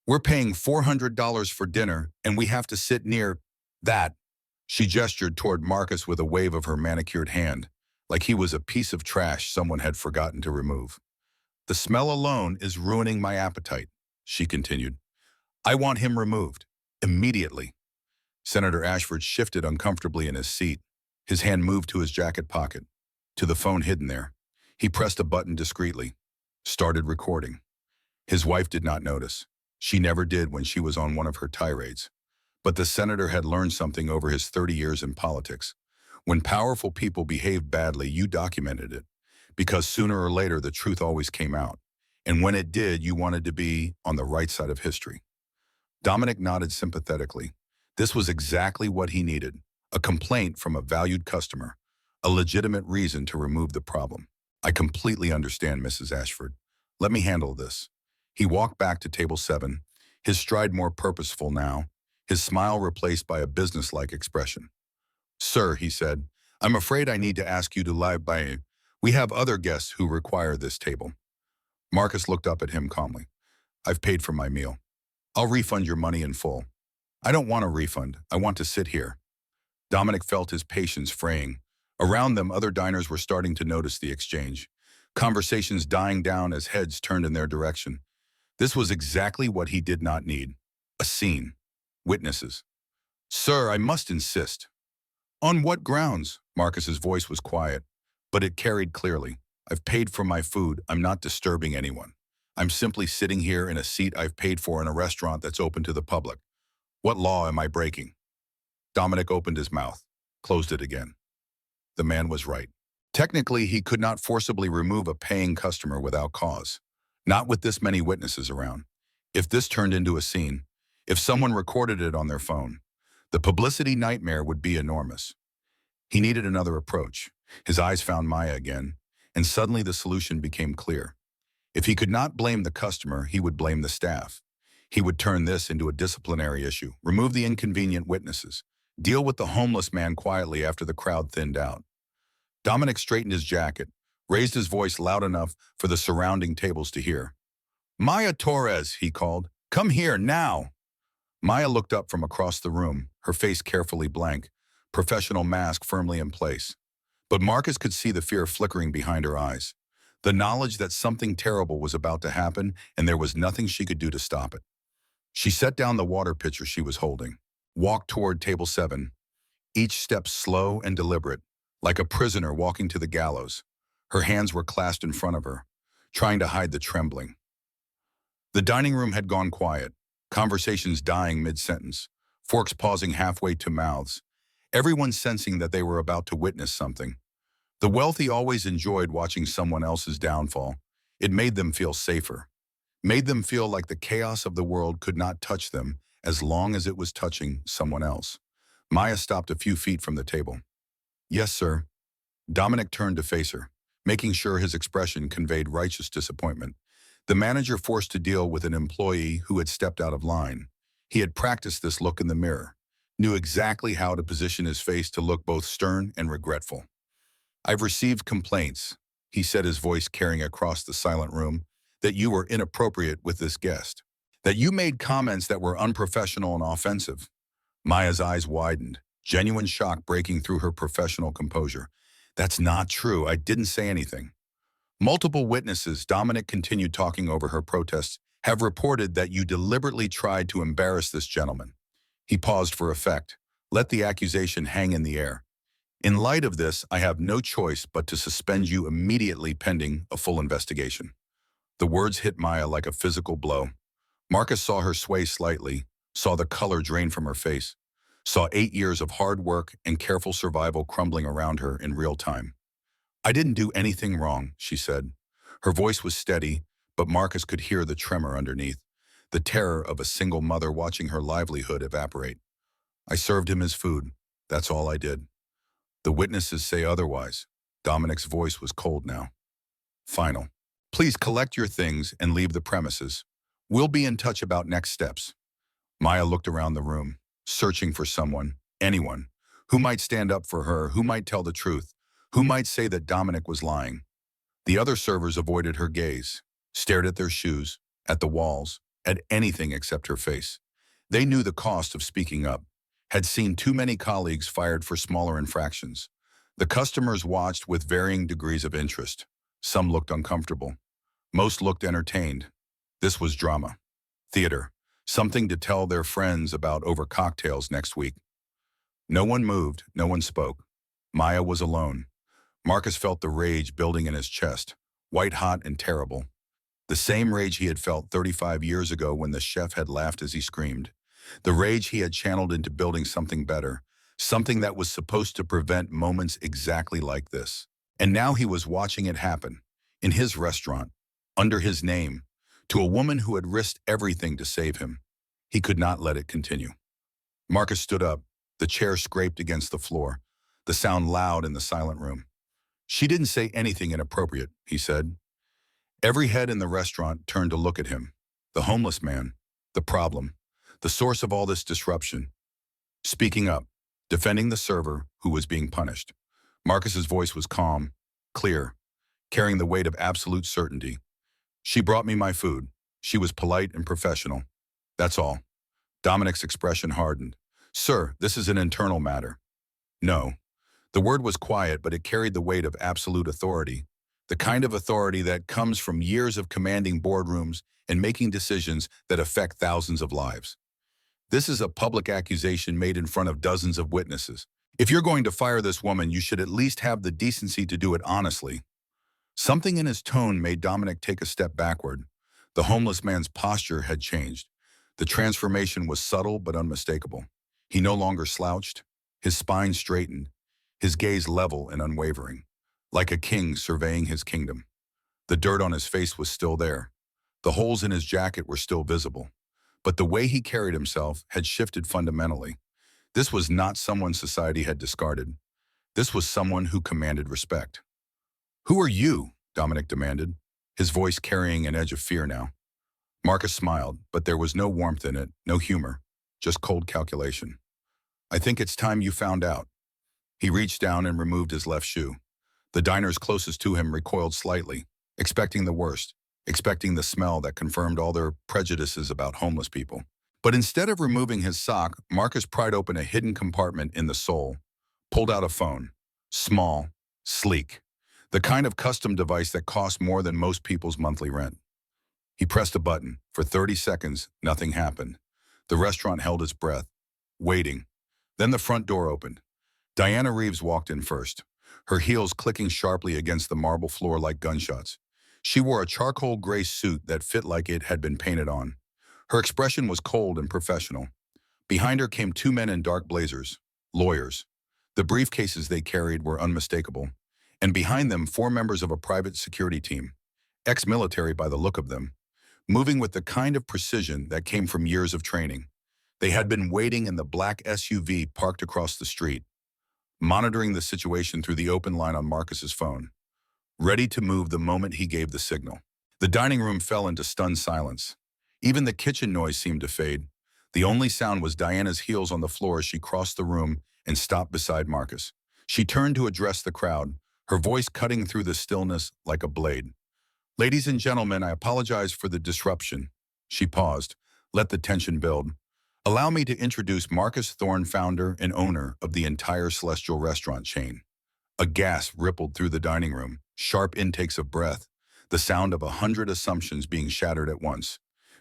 "We're paying $400 for dinner, and we have to sit near that." She gestured toward Marcus with a wave of her manicured hand, like he was a piece of trash someone had forgotten to remove. "The smell alone is ruining my appetite," she continued. "I want him removed. Immediately." Senator Ashford shifted uncomfortably in his seat. His hand moved to his jacket pocket, to the phone hidden there. He pressed a button discreetly, started recording. His wife did not notice. She never did when she was on one of her tirades. But the senator had learned something over his 30 years in politics. When powerful people behaved badly, you documented it, because sooner or later the truth always came out. And when it did, you wanted to be on the right side of history. Dominic nodded sympathetically. This was exactly what he needed, a complaint from a valued customer, a legitimate reason to remove the problem. "I completely understand, Mrs. Ashford. Let me handle this." He walked back to table 7, his stride more purposeful now, his smile replaced by a businesslike expression. "Sir," he said, "I'm afraid I need to ask you to lie by. We have other guests who require this table." Marcus looked up at him calmly. "I've paid for my meal. I'll refund your money in full." "I don't want a refund. I want to sit here." Dominic felt his patience fraying. Around them, other diners were starting to notice the exchange, conversations dying down as heads turned in their direction. This was exactly what he did not need. A scene. Witnesses. "Sir, I must insist." "On what grounds?" Marcus's voice was quiet, but it carried clearly. "I've paid for my food. I'm not disturbing anyone. I'm simply sitting here in a seat I've paid for in a restaurant that's open to the public. What law am I breaking?" Dominic opened his mouth, closed it again. The man was right. Technically, he could not forcibly remove a paying customer without cause. Not with this many witnesses around. If this turned into a scene, if someone recorded it on their phone, the publicity nightmare would be enormous. He needed another approach. His eyes found Maya again, and suddenly the solution became clear. If he could not blame the customer, he would blame the staff. He would turn this into a disciplinary issue, remove the inconvenient witnesses, deal with the homeless man quietly after the crowd thinned out. Dominic straightened his jacket, raised his voice loud enough for the surrounding tables to hear. "Maya Torres," he called. "Come here now." Maya looked up from across the room, her face carefully blank, professional mask firmly in place. But Marcus could see the fear flickering behind her eyes, the knowledge that something terrible was about to happen and there was nothing she could do to stop it. She set down the water pitcher she was holding, walked toward table 7, each step slow and deliberate, like a prisoner walking to the gallows. Her hands were clasped in front of her, trying to hide the trembling. The dining room had gone quiet, conversations dying mid-sentence, forks pausing halfway to mouths, everyone sensing that they were about to witness something. The wealthy always enjoyed watching someone else's downfall. It made them feel safer, made them feel like the chaos of the world could not touch them as long as it was touching someone else. Maya stopped a few feet from the table. "Yes, sir." Dominic turned to face her, making sure his expression conveyed righteous disappointment. The manager forced to deal with an employee who had stepped out of line. He had practiced this look in the mirror, knew exactly how to position his face to look both stern and regretful. "I've received complaints," he said, his voice carrying across the silent room, "that you were inappropriate with this guest, that you made comments that were unprofessional and offensive." Maya's eyes widened, genuine shock breaking through her professional composure. "That's not true. I didn't say anything." "Multiple witnesses," Dominic continued talking over her protests, "have reported that you deliberately tried to embarrass this gentleman." He paused for effect, let the accusation hang in the air. In light of this, I have no choice but to suspend you immediately pending a full investigation. The words hit Maya like a physical blow. Marcus saw her sway slightly, saw the color drain from her face, saw 8 years of hard work and careful survival crumbling around her in real time. I didn't do anything wrong, she said. Her voice was steady, but Marcus could hear the tremor underneath, the terror of a single mother watching her livelihood evaporate. I served him his food. That's all I did. The witnesses say otherwise. Dominic's voice was cold now. Final. Please collect your things and leave the premises. We'll be in touch about next steps. Maya looked around the room, searching for someone, anyone, who might stand up for her, who might tell the truth, who might say that Dominic was lying. The other servers avoided her gaze, stared at their shoes, at the walls, at anything except her face. They knew the cost of speaking up, had seen too many colleagues fired for smaller infractions. The customers watched with varying degrees of interest. Some looked uncomfortable. Most looked entertained. This was drama. Theater. Something to tell their friends about over cocktails next week. No one moved, no one spoke. Maya was alone. Marcus felt the rage building in his chest, white-hot and terrible. The same rage he had felt 35 years ago when the chef had laughed as he screamed. The rage he had channeled into building something better, something that was supposed to prevent moments exactly like this. And now he was watching it happen, in his restaurant, under his name, to a woman who had risked everything to save him. He could not let it continue. Marcus stood up. The chair scraped against the floor, the sound loud in the silent room. She didn't say anything inappropriate, he said. Every head in the restaurant turned to look at him. The homeless man, the problem, the source of all this disruption. Speaking up, defending the server who was being punished. Marcus's voice was calm, clear, carrying the weight of absolute certainty. She brought me my food. She was polite and professional. That's all. Dominic's expression hardened. Sir, this is an internal matter. No. The word was quiet, but it carried the weight of absolute authority. The kind of authority that comes from years of commanding boardrooms and making decisions that affect thousands of lives. This is a public accusation made in front of dozens of witnesses. If you're going to fire this woman, you should at least have the decency to do it honestly. Something in his tone made Dominic take a step backward. The homeless man's posture had changed. The transformation was subtle but unmistakable. He no longer slouched, his spine straightened, his gaze level and unwavering, like a king surveying his kingdom. The dirt on his face was still there. The holes in his jacket were still visible. But the way he carried himself had shifted fundamentally. This was not someone society had discarded. This was someone who commanded respect. Who are you? Dominic demanded, his voice carrying an edge of fear now. Marcus smiled, but there was no warmth in it, no humor, just cold calculation. I think it's time you found out. He reached down and removed his left shoe. The diners closest to him recoiled slightly, expecting the worst, expecting the smell that confirmed all their prejudices about homeless people. But instead of removing his sock, Marcus pried open a hidden compartment in the sole, pulled out a phone, small, sleek, the kind of custom device that costs more than most people's monthly rent. He pressed a button. For 30 seconds, nothing happened. The restaurant held its breath, waiting. Then the front door opened. Diana Reeves walked in first, her heels clicking sharply against the marble floor like gunshots. She wore a charcoal gray suit that fit like it had been painted on. Her expression was cold and professional. Behind her came two men in dark blazers, lawyers. The briefcases they carried were unmistakable. And behind them, 4 members of a private security team, ex-military by the look of them, moving with the kind of precision that came from years of training. They had been waiting in the black SUV parked across the street, monitoring the situation through the open line on Marcus's phone, ready to move the moment he gave the signal. The dining room fell into stunned silence. Even the kitchen noise seemed to fade. The only sound was Diana's heels on the floor as she crossed the room and stopped beside Marcus. She turned to address the crowd, her voice cutting through the stillness like a blade. Ladies and gentlemen, I apologize for the disruption. She paused, let the tension build. Allow me to introduce Marcus Thorne, founder and owner of the entire Celestial restaurant chain. A gasp rippled through the dining room, sharp intakes of breath, the sound of 100 assumptions being shattered at once.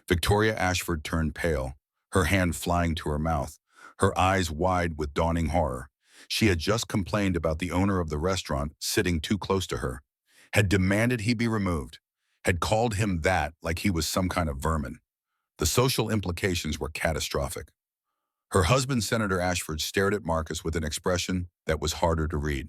Victoria Ashford turned pale, her hand flying to her mouth, her eyes wide with dawning horror. She had just complained about the owner of the restaurant sitting too close to her, had demanded he be removed, had called him that like he was some kind of vermin. The social implications were catastrophic. Her husband, Senator Ashford, stared at Marcus with an expression that was harder to read.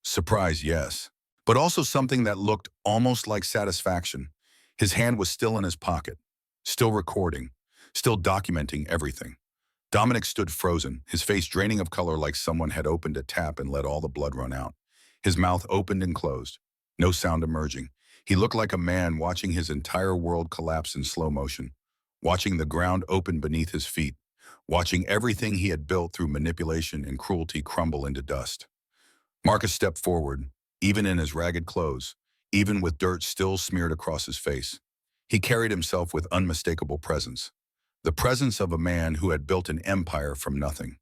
Surprise, yes, but also something that looked almost like satisfaction. His hand was still in his pocket, still recording, still documenting everything. Dominic stood frozen, his face draining of color like someone had opened a tap and let all the blood run out. His mouth opened and closed, no sound emerging. He looked like a man watching his entire world collapse in slow motion, watching the ground open beneath his feet, watching everything he had built through manipulation and cruelty crumble into dust. Marcus stepped forward, even in his ragged clothes, even with dirt still smeared across his face. He carried himself with unmistakable presence. The presence of a man who had built an empire from nothing,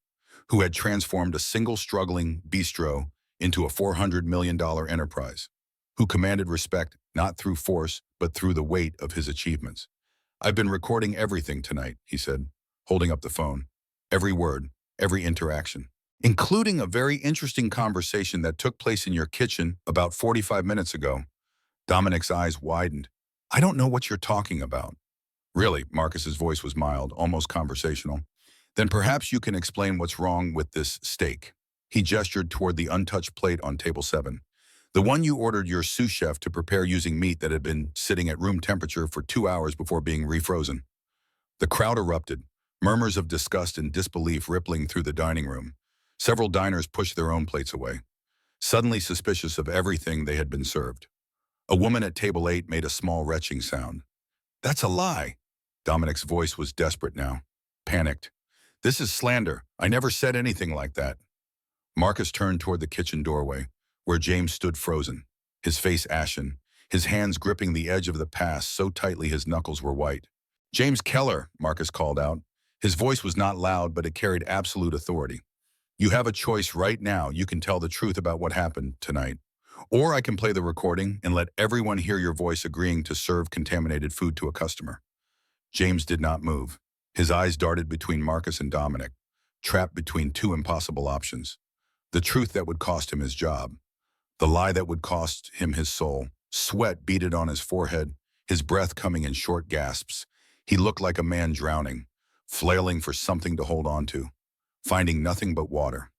who had transformed a single struggling bistro into a $400 million enterprise, who commanded respect not through force but through the weight of his achievements. "I've been recording everything tonight," he said, holding up the phone. "Every word, every interaction, including a very interesting conversation that took place in your kitchen about 45 minutes ago." Dominic's eyes widened. "I don't know what you're talking about." "Really?" Marcus's voice was mild, almost conversational. "Then perhaps you can explain what's wrong with this steak." He gestured toward the untouched plate on table 7. "The one you ordered your sous chef to prepare using meat that had been sitting at room temperature for 2 hours before being refrozen." The crowd erupted, murmurs of disgust and disbelief rippling through the dining room. Several diners pushed their own plates away, suddenly suspicious of everything they had been served. A woman at table 8 made a small retching sound. "That's a lie." Dominic's voice was desperate now, panicked. "This is slander. I never said anything like that." Marcus turned toward the kitchen doorway, where James stood frozen, his face ashen, his hands gripping the edge of the past so tightly his knuckles were white. "James Keller," Marcus called out. His voice was not loud, but it carried absolute authority. "You have a choice right now. You can tell the truth about what happened tonight. Or I can play the recording and let everyone hear your voice agreeing to serve contaminated food to a customer." James did not move. His eyes darted between Marcus and Dominic, trapped between two impossible options. The truth that would cost him his job. The lie that would cost him his soul. Sweat beaded on his forehead, his breath coming in short gasps. He looked like a man drowning, flailing for something to hold on to, finding nothing but water.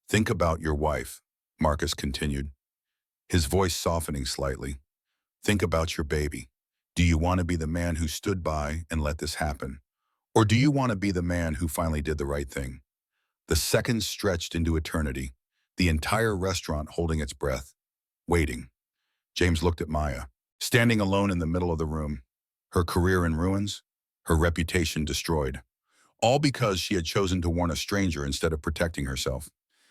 "Think about your wife," Marcus continued, his voice softening slightly. "Think about your baby. Do you want to be the man who stood by and let this happen? Or do you want to be the man who finally did the right thing?" The seconds stretched into eternity, the entire restaurant holding its breath, waiting. James looked at Maya, standing alone in the middle of the room, her career in ruins, her reputation destroyed. All because she had chosen to warn a stranger instead of protecting herself.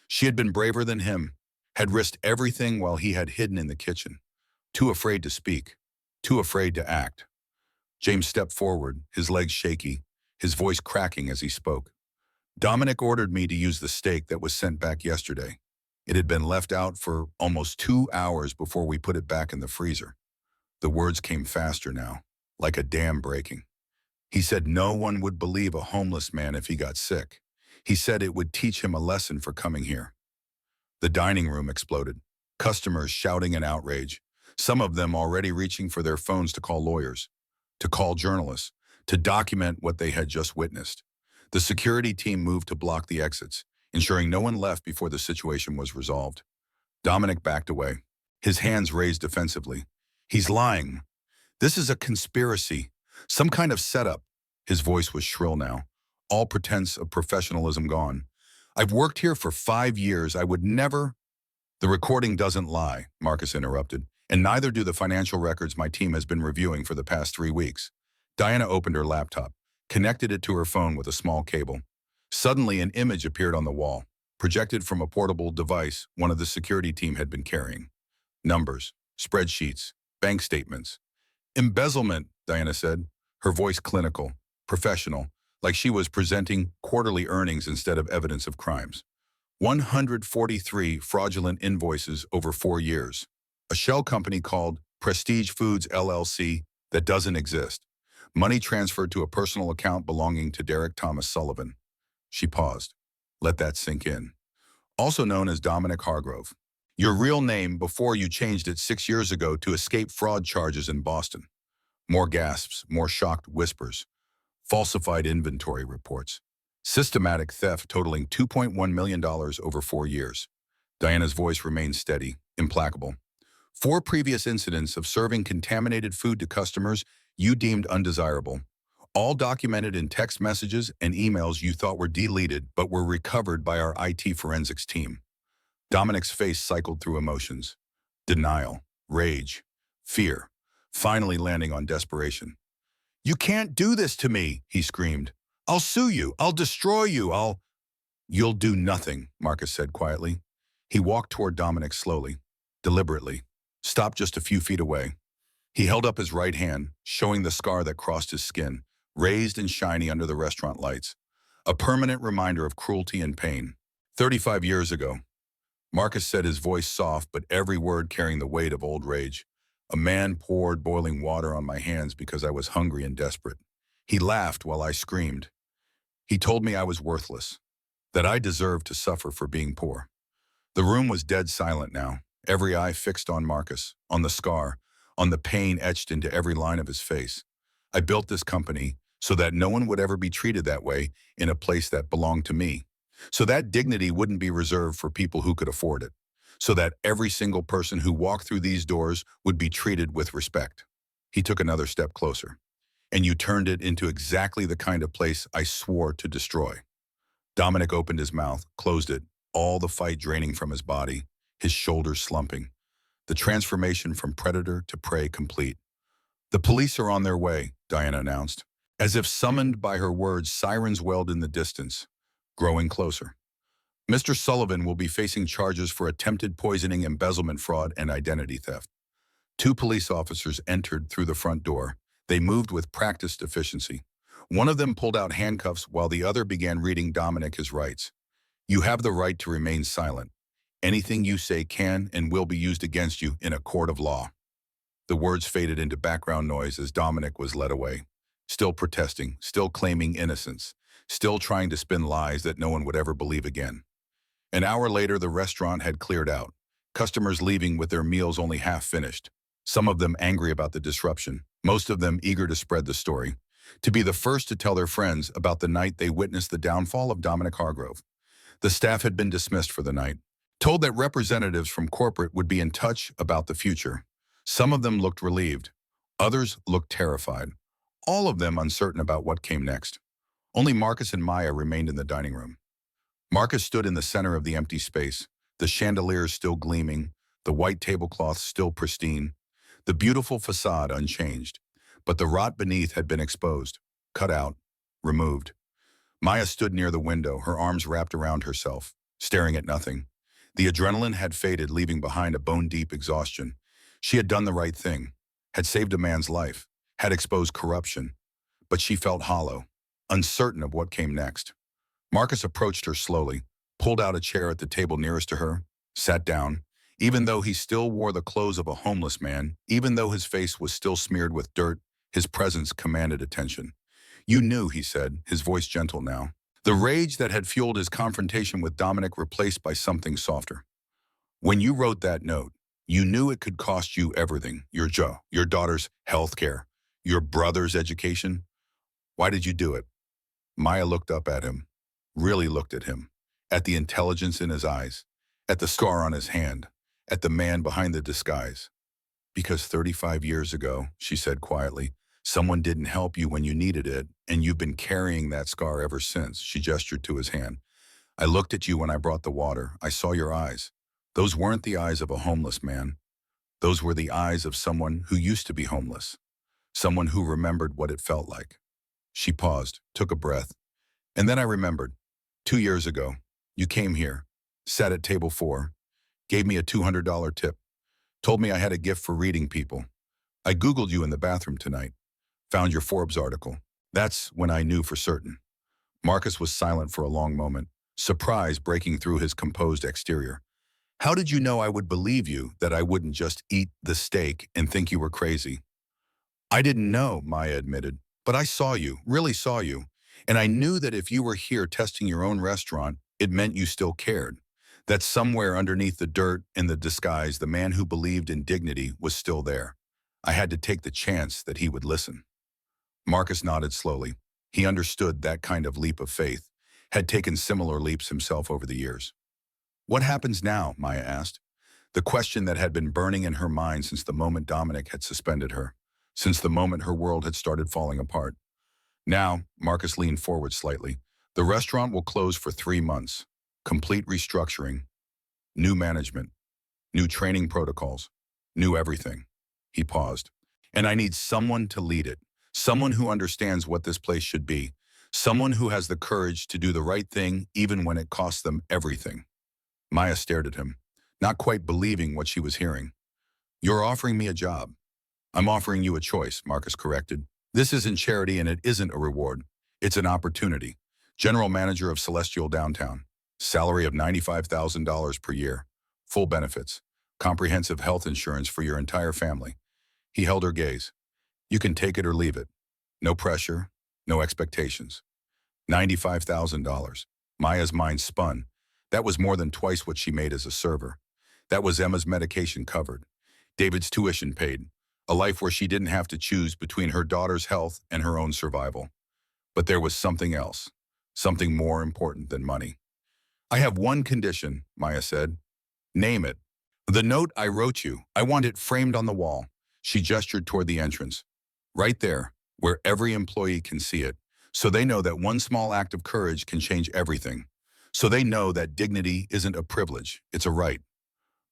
She had been braver than him, had risked everything while he had hidden in the kitchen, too afraid to speak, too afraid to act. James stepped forward, his legs shaky, his voice cracking as he spoke. "Dominic ordered me to use the steak that was sent back yesterday. It had been left out for almost 2 hours before we put it back in the freezer." The words came faster now, like a dam breaking. "He said no one would believe a homeless man if he got sick. He said it would teach him a lesson for coming here." The dining room exploded, customers shouting in outrage, some of them already reaching for their phones to call lawyers, to call journalists, to document what they had just witnessed. The security team moved to block the exits, ensuring no one left before the situation was resolved. Dominic backed away, his hands raised defensively. "He's lying. This is a conspiracy, some kind of setup." His voice was shrill now, all pretense of professionalism gone. "I've worked here for 5 years. I would never—" "The recording doesn't lie," Marcus interrupted, "and neither do the financial records my team has been reviewing for the past 3 weeks. Diana opened her laptop, connected it to her phone with a small cable. Suddenly, an image appeared on the wall, projected from a portable device one of the security team had been carrying. Numbers, spreadsheets, bank statements. "Embezzlement," Diana said, her voice clinical, professional, like she was presenting quarterly earnings instead of evidence of crimes. 143 fraudulent invoices over 4 years. A shell company called Prestige Foods LLC that doesn't exist. Money transferred to a personal account belonging to Derek Thomas Sullivan. She paused. Let that sink in. also known as Dominic Hargrove. Your real name before you changed it 6 years ago to escape fraud charges in Boston. More gasps, more shocked whispers. Falsified inventory reports. Systematic theft totaling $2.1 million over 4 years. Diana's voice remained steady, implacable. 4 previous incidents of serving contaminated food to customers you deemed undesirable, all documented in text messages and emails you thought were deleted but were recovered by our IT forensics team. Dominic's face cycled through emotions. Denial, rage, fear, finally landing on desperation. "You can't do this to me," he screamed. "I'll sue you. I'll destroy you. You'll do nothing," Marcus said quietly. He walked toward Dominic slowly, deliberately, stopped just a few feet away. He held up his right hand, showing the scar that crossed his skin, raised and shiny under the restaurant lights. A permanent reminder of cruelty and pain. 35 years ago, Marcus said, his voice soft but every word carrying the weight of old rage. A man poured boiling water on my hands because I was hungry and desperate. He laughed while I screamed. He told me I was worthless, that I deserved to suffer for being poor. The room was dead silent now, every eye fixed on Marcus, on the scar, on the pain etched into every line of his face. I built this company so that no one would ever be treated that way in a place that belonged to me, so that dignity wouldn't be reserved for people who could afford it, so that every single person who walked through these doors would be treated with respect. He took another step closer. "And you turned it into exactly the kind of place I swore to destroy." Dominic opened his mouth, closed it, all the fight draining from his body, his shoulders slumping. The transformation from predator to prey complete. "The police are on their way," Diana announced. As if summoned by her words, sirens wailed in the distance, growing closer. "Mr. Sullivan will be facing charges for attempted poisoning, embezzlement, fraud, and identity theft." 2 police officers entered through the front door. They moved with practiced efficiency. One of them pulled out handcuffs while the other began reading Dominic his rights. "You have the right to remain silent. Anything you say can and will be used against you in a court of law." The words faded into background noise as Dominic was led away, still protesting, still claiming innocence, still trying to spin lies that no one would ever believe again. An hour later, the restaurant had cleared out, customers leaving with their meals only half finished, some of them angry about the disruption, most of them eager to spread the story, to be the first to tell their friends about the night they witnessed the downfall of Dominic Hargrove. The staff had been dismissed for the night, told that representatives from corporate would be in touch about the future. Some of them looked relieved. Others looked terrified. All of them uncertain about what came next. Only Marcus and Maya remained in the dining room. Marcus stood in the center of the empty space, the chandeliers still gleaming, the white tablecloth still pristine, the beautiful facade unchanged. But the rot beneath had been exposed, cut out, removed. Maya stood near the window, her arms wrapped around herself, staring at nothing. The adrenaline had faded, leaving behind a bone-deep exhaustion. She had done the right thing, had saved a man's life, had exposed corruption, but she felt hollow, uncertain of what came next. Marcus approached her slowly, pulled out a chair at the table nearest to her, sat down. Even though he still wore the clothes of a homeless man, even though his face was still smeared with dirt, his presence commanded attention. "You knew," he said, his voice gentle now. The rage that had fueled his confrontation with Dominic replaced by something softer. "When you wrote that note, you knew it could cost you everything, your daughter's health care, your brother's education. Why did you do it?" Maya looked up at him, really looked at him, at the intelligence in his eyes, at the scar on his hand, at the man behind the disguise. "Because 35 years ago," she said quietly, "someone didn't help you when you needed it, and you've been carrying that scar ever since." She gestured to his hand. "I looked at you when I brought the water. I saw your eyes. Those weren't the eyes of a homeless man. Those were the eyes of someone who used to be homeless, someone who remembered what it felt like." She paused, took a breath. "And then I remembered. 2 years ago, you came here, sat at table 4, gave me a $200 tip, told me I had a gift for reading people. I Googled you in the bathroom tonight, found your Forbes article. That's when I knew for certain." Marcus was silent for a long moment, surprise breaking through his composed exterior. "How did you know I would believe you, that I wouldn't just eat the steak and think you were crazy?" "I didn't know," Maya admitted, "but I saw you, really saw you. And I knew that if you were here testing your own restaurant, it meant you still cared. That somewhere underneath the dirt and the disguise, the man who believed in dignity was still there. I had to take the chance that he would listen. Marcus nodded slowly. He understood that kind of leap of faith, had taken similar leaps himself over the years. What happens now? Maya asked. The question that had been burning in her mind since the moment Dominic had suspended her, since the moment her world had started falling apart. Now, Marcus leaned forward slightly. The restaurant will close for 3 months. Complete restructuring, new management, new training protocols, new everything. He paused. And I need someone to lead it, someone who understands what this place should be, someone who has the courage to do the right thing even when it costs them everything. Maya stared at him, not quite believing what she was hearing. You're offering me a job. I'm offering you a choice, Marcus corrected. This isn't charity and it isn't a reward. It's an opportunity. General manager of Celestial Downtown. Salary of $95,000 per year. Full benefits. Comprehensive health insurance for your entire family. He held her gaze. You can take it or leave it. No pressure, no expectations. $95,000. Maya's mind spun. That was more than twice what she made as a server. That was Emma's medication covered. David's tuition paid. A life where she didn't have to choose between her daughter's health and her own survival. But there was something else. Something more important than money. I have one condition, Maya said. Name it. The note I wrote you. I want it framed on the wall. She gestured toward the entrance. Right there, where every employee can see it. So they know that one small act of courage can change everything. So they know that dignity isn't a privilege, it's a right.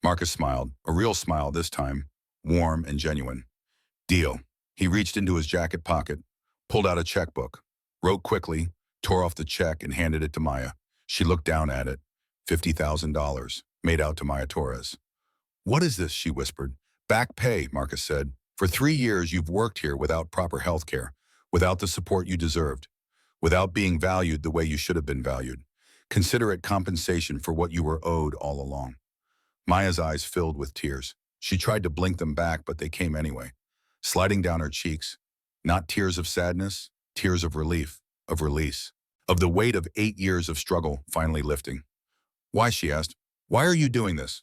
Marcus smiled, a real smile this time, warm and genuine. Deal. He reached into his jacket pocket, pulled out a checkbook, wrote quickly, tore off the check and handed it to Maya. She looked down at it. $50,000, made out to Maya Torres. What is this? She whispered. Back pay, Marcus said. For 3 years you've worked here without proper health care, without the support you deserved, without being valued the way you should have been valued. Consider it compensation for what you were owed all along. Maya's eyes filled with tears. She tried to blink them back, but they came anyway, sliding down her cheeks. Not tears of sadness, tears of relief, of release, of the weight of 8 years of struggle finally lifting. Why, she asked. Why are you doing this?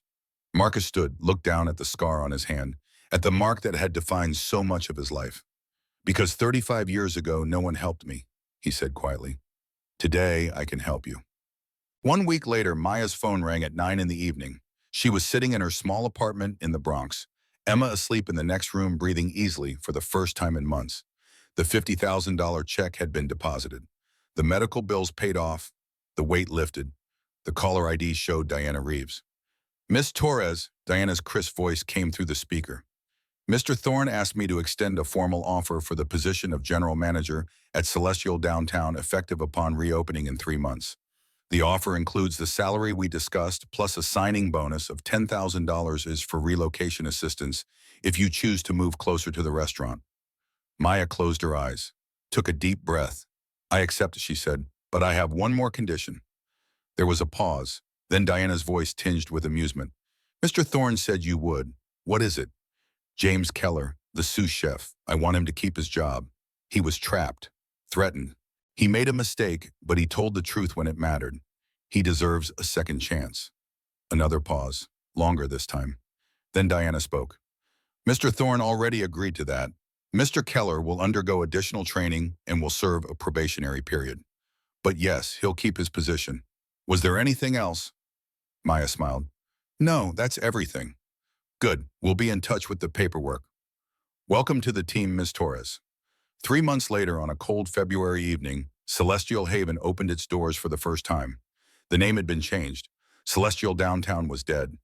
Marcus stood, looked down at the scar on his hand, at the mark that had defined so much of his life. Because 35 years ago, no one helped me, he said quietly. Today, I can help you. 1 week later, Maya's phone rang at 9 in the evening. She was sitting in her small apartment in the Bronx, Emma asleep in the next room breathing easily for the first time in months. The $50,000 check had been deposited. The medical bills paid off. The weight lifted. The caller ID showed Diana Reeves. Miss Torres, Diana's crisp voice came through the speaker. Mr. Thorne asked me to extend a formal offer for the position of general manager at Celestial Downtown effective upon reopening in 3 months. The offer includes the salary we discussed plus a signing bonus of $10,000 is for relocation assistance if you choose to move closer to the restaurant. Maya closed her eyes, took a deep breath. I accept, she said, but I have one more condition. There was a pause, then Diana's voice tinged with amusement. Mr. Thorne said you would. What is it? James Keller, the sous chef. I want him to keep his job. He was trapped, threatened. He made a mistake, but he told the truth when it mattered. He deserves a second chance. Another pause, longer this time. Then Diana spoke. Mr. Thorne already agreed to that. Mr. Keller will undergo additional training and will serve a probationary period. But yes, he'll keep his position. Was there anything else? Maya smiled. No, that's everything. Good, we'll be in touch with the paperwork. Welcome to the team, Ms. Torres. 3 months later, on a cold February evening, Celestial Haven opened its doors for the first time. The name had been changed. Celestial Downtown was dead.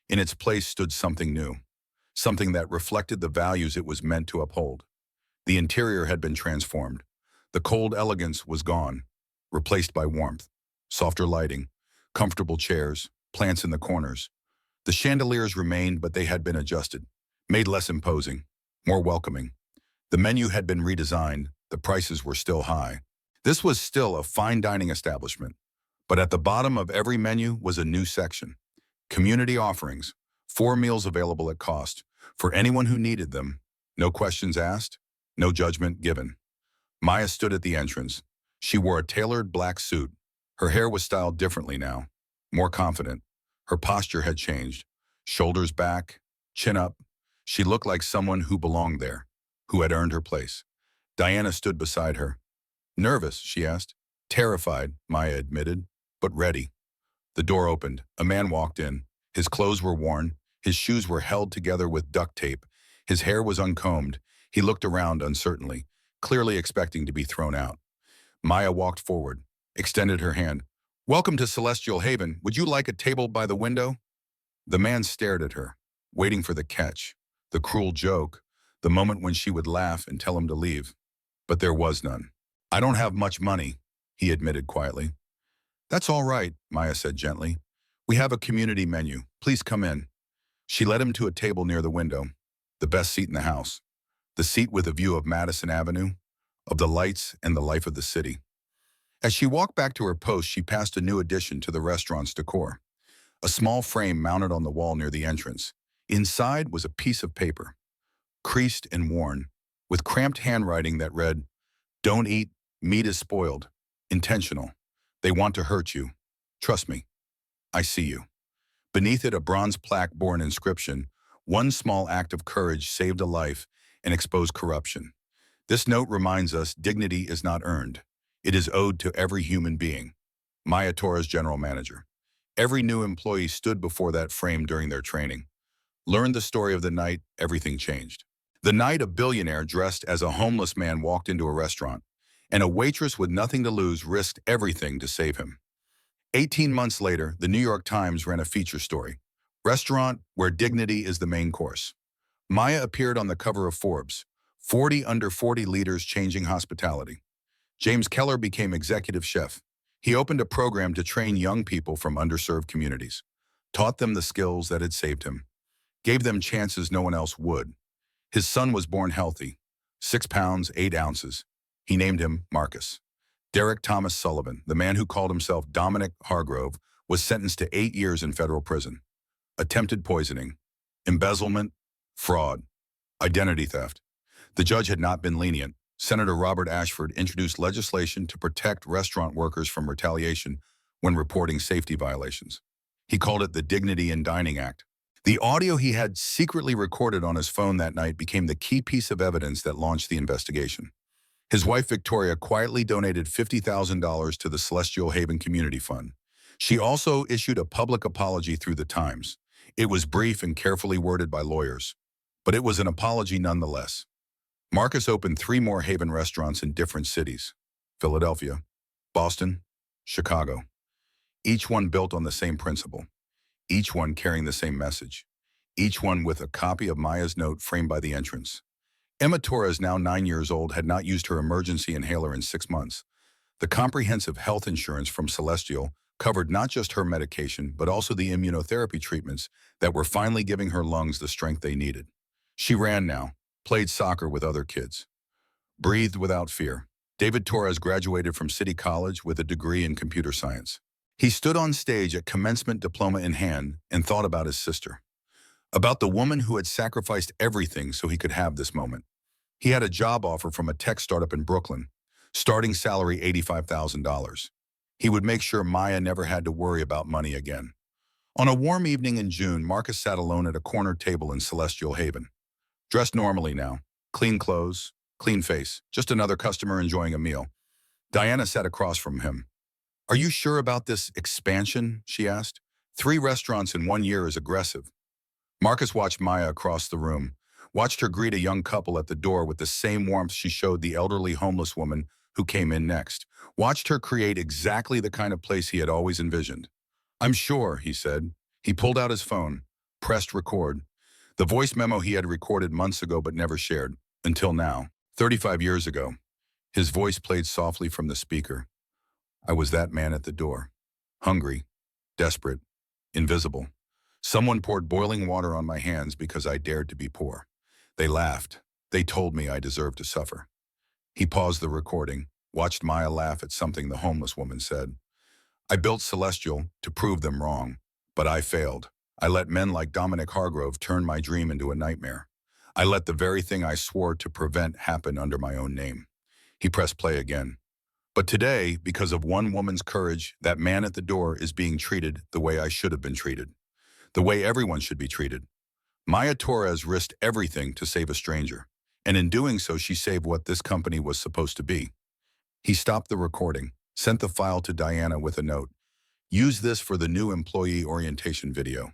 In its place stood something new, something that reflected the values it was meant to uphold. The interior had been transformed. The cold elegance was gone, replaced by warmth, softer lighting, comfortable chairs, plants in the corners. The chandeliers remained, but they had been adjusted, made less imposing, more welcoming. The menu had been redesigned. The prices were still high. This was still a fine dining establishment, but at the bottom of every menu was a new section. Community offerings, 4 meals available at cost, for anyone who needed them. No questions asked, no judgment given. Maya stood at the entrance. She wore a tailored black suit. Her hair was styled differently now, more confident. Her posture had changed. Shoulders back, chin up. She looked like someone who belonged there, who had earned her place. Diana stood beside her. "Nervous?" she asked. "Terrified," Maya admitted, "but ready." The door opened. A man walked in. His clothes were worn. His shoes were held together with duct tape. His hair was uncombed. He looked around uncertainly, clearly expecting to be thrown out. Maya walked forward, extended her hand. "Welcome to Celestial Haven. Would you like a table by the window?" The man stared at her, waiting for the catch, the cruel joke, the moment when she would laugh and tell him to leave. But there was none. "I don't have much money," he admitted quietly. "That's all right," Maya said gently. "We have a community menu. Please come in." She led him to a table near the window, the best seat in the house, the seat with a view of Madison Avenue, of the lights and the life of the city. As she walked back to her post, she passed a new addition to the restaurant's decor, a small frame mounted on the wall near the entrance. Inside was a piece of paper, creased and worn, with cramped handwriting that read, "Don't eat, meat is spoiled. Intentional. They want to hurt you. Trust me. I see you." Beneath it, a bronze plaque bore an inscription, "One small act of courage saved a life and exposed corruption." This note reminds us dignity is not earned. It is owed to every human being. Maya Torres, general manager. Every new employee stood before that frame during their training. Learned the story of the night everything changed. The night a billionaire dressed as a homeless man walked into a restaurant, and a waitress with nothing to lose risked everything to save him. 18 months later, the New York Times ran a feature story, "Restaurant Where Dignity is the Main Course." Maya appeared on the cover of Forbes, 40 under 40 leaders changing hospitality. James Keller became executive chef. He opened a program to train young people from underserved communities, taught them the skills that had saved him, gave them chances no one else would. His son was born healthy, 6 pounds, 8 ounces. He named him Marcus. Derek Thomas Sullivan, the man who called himself Dominic Hargrove, was sentenced to 8 years in federal prison. Attempted poisoning, embezzlement, fraud, identity theft. The judge had not been lenient. Senator Robert Ashford introduced legislation to protect restaurant workers from retaliation when reporting safety violations. He called it the Dignity in Dining Act. The audio he had secretly recorded on his phone that night became the key piece of evidence that launched the investigation. His wife, Victoria, quietly donated $50,000 to the Celestial Haven Community Fund. She also issued a public apology through the Times. It was brief and carefully worded by lawyers, but it was an apology nonetheless. Marcus opened 3 more Haven restaurants in different cities: Philadelphia, Boston, Chicago. Each one built on the same principle, each one carrying the same message, each one with a copy of Maya's note framed by the entrance. Emma Torres, now 9 years old, had not used her emergency inhaler in 6 months. The comprehensive health insurance from Celestial covered not just her medication, but also the immunotherapy treatments that were finally giving her lungs the strength they needed. She ran now, played soccer with other kids, breathed without fear. David Torres graduated from City College with a degree in computer science. He stood on stage at commencement, diploma in hand, and thought about his sister, about the woman who had sacrificed everything so he could have this moment. He had a job offer from a tech startup in Brooklyn, starting salary $85,000. He would make sure Maya never had to worry about money again. On a warm evening in June, Marcus sat alone at a corner table in Celestial Haven. Dressed normally now, clean clothes, clean face, just another customer enjoying a meal. Diana sat across from him. "Are you sure about this expansion?" she asked. 3 restaurants in 1 year is aggressive." Marcus watched Maya across the room, watched her greet a young couple at the door with the same warmth she showed the elderly homeless woman who came in next, watched her create exactly the kind of place he had always envisioned. "I'm sure," he said. He pulled out his phone, pressed record. The voice memo he had recorded months ago but never shared, until now, 35 years ago. His voice played softly from the speaker. "I was that man at the door, hungry, desperate, invisible. Someone poured boiling water on my hands because I dared to be poor. They laughed. They told me I deserved to suffer." He paused the recording, watched Maya laugh at something the homeless woman said. "I built Celestial to prove them wrong, but I failed. I let men like Dominic Hargrove turn my dream into a nightmare. I let the very thing I swore to prevent happen under my own name." He pressed play again. "But today, because of one woman's courage, that man at the door is being treated the way I should have been treated. the way everyone should be treated. Maya Torres risked everything to save a stranger, and in doing so she saved what this company was supposed to be. He stopped the recording, sent the file to Diana with a note. Use this for the new employee orientation video.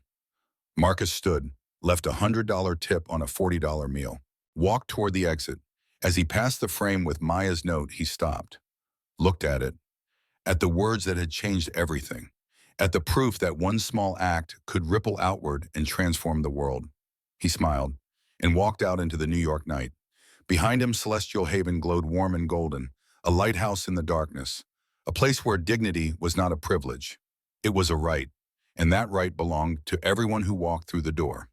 Marcus stood, left a $100 tip on a $40 meal, walked toward the exit. As he passed the frame with Maya's note, he stopped, looked at the words that had changed everything, at the proof that one small act could ripple outward and transform the world. He smiled and walked out into the New York night. Behind him, Celestial Haven glowed warm and golden, a lighthouse in the darkness, a place where dignity was not a privilege. It was a right, and that right belonged to everyone who walked through the door.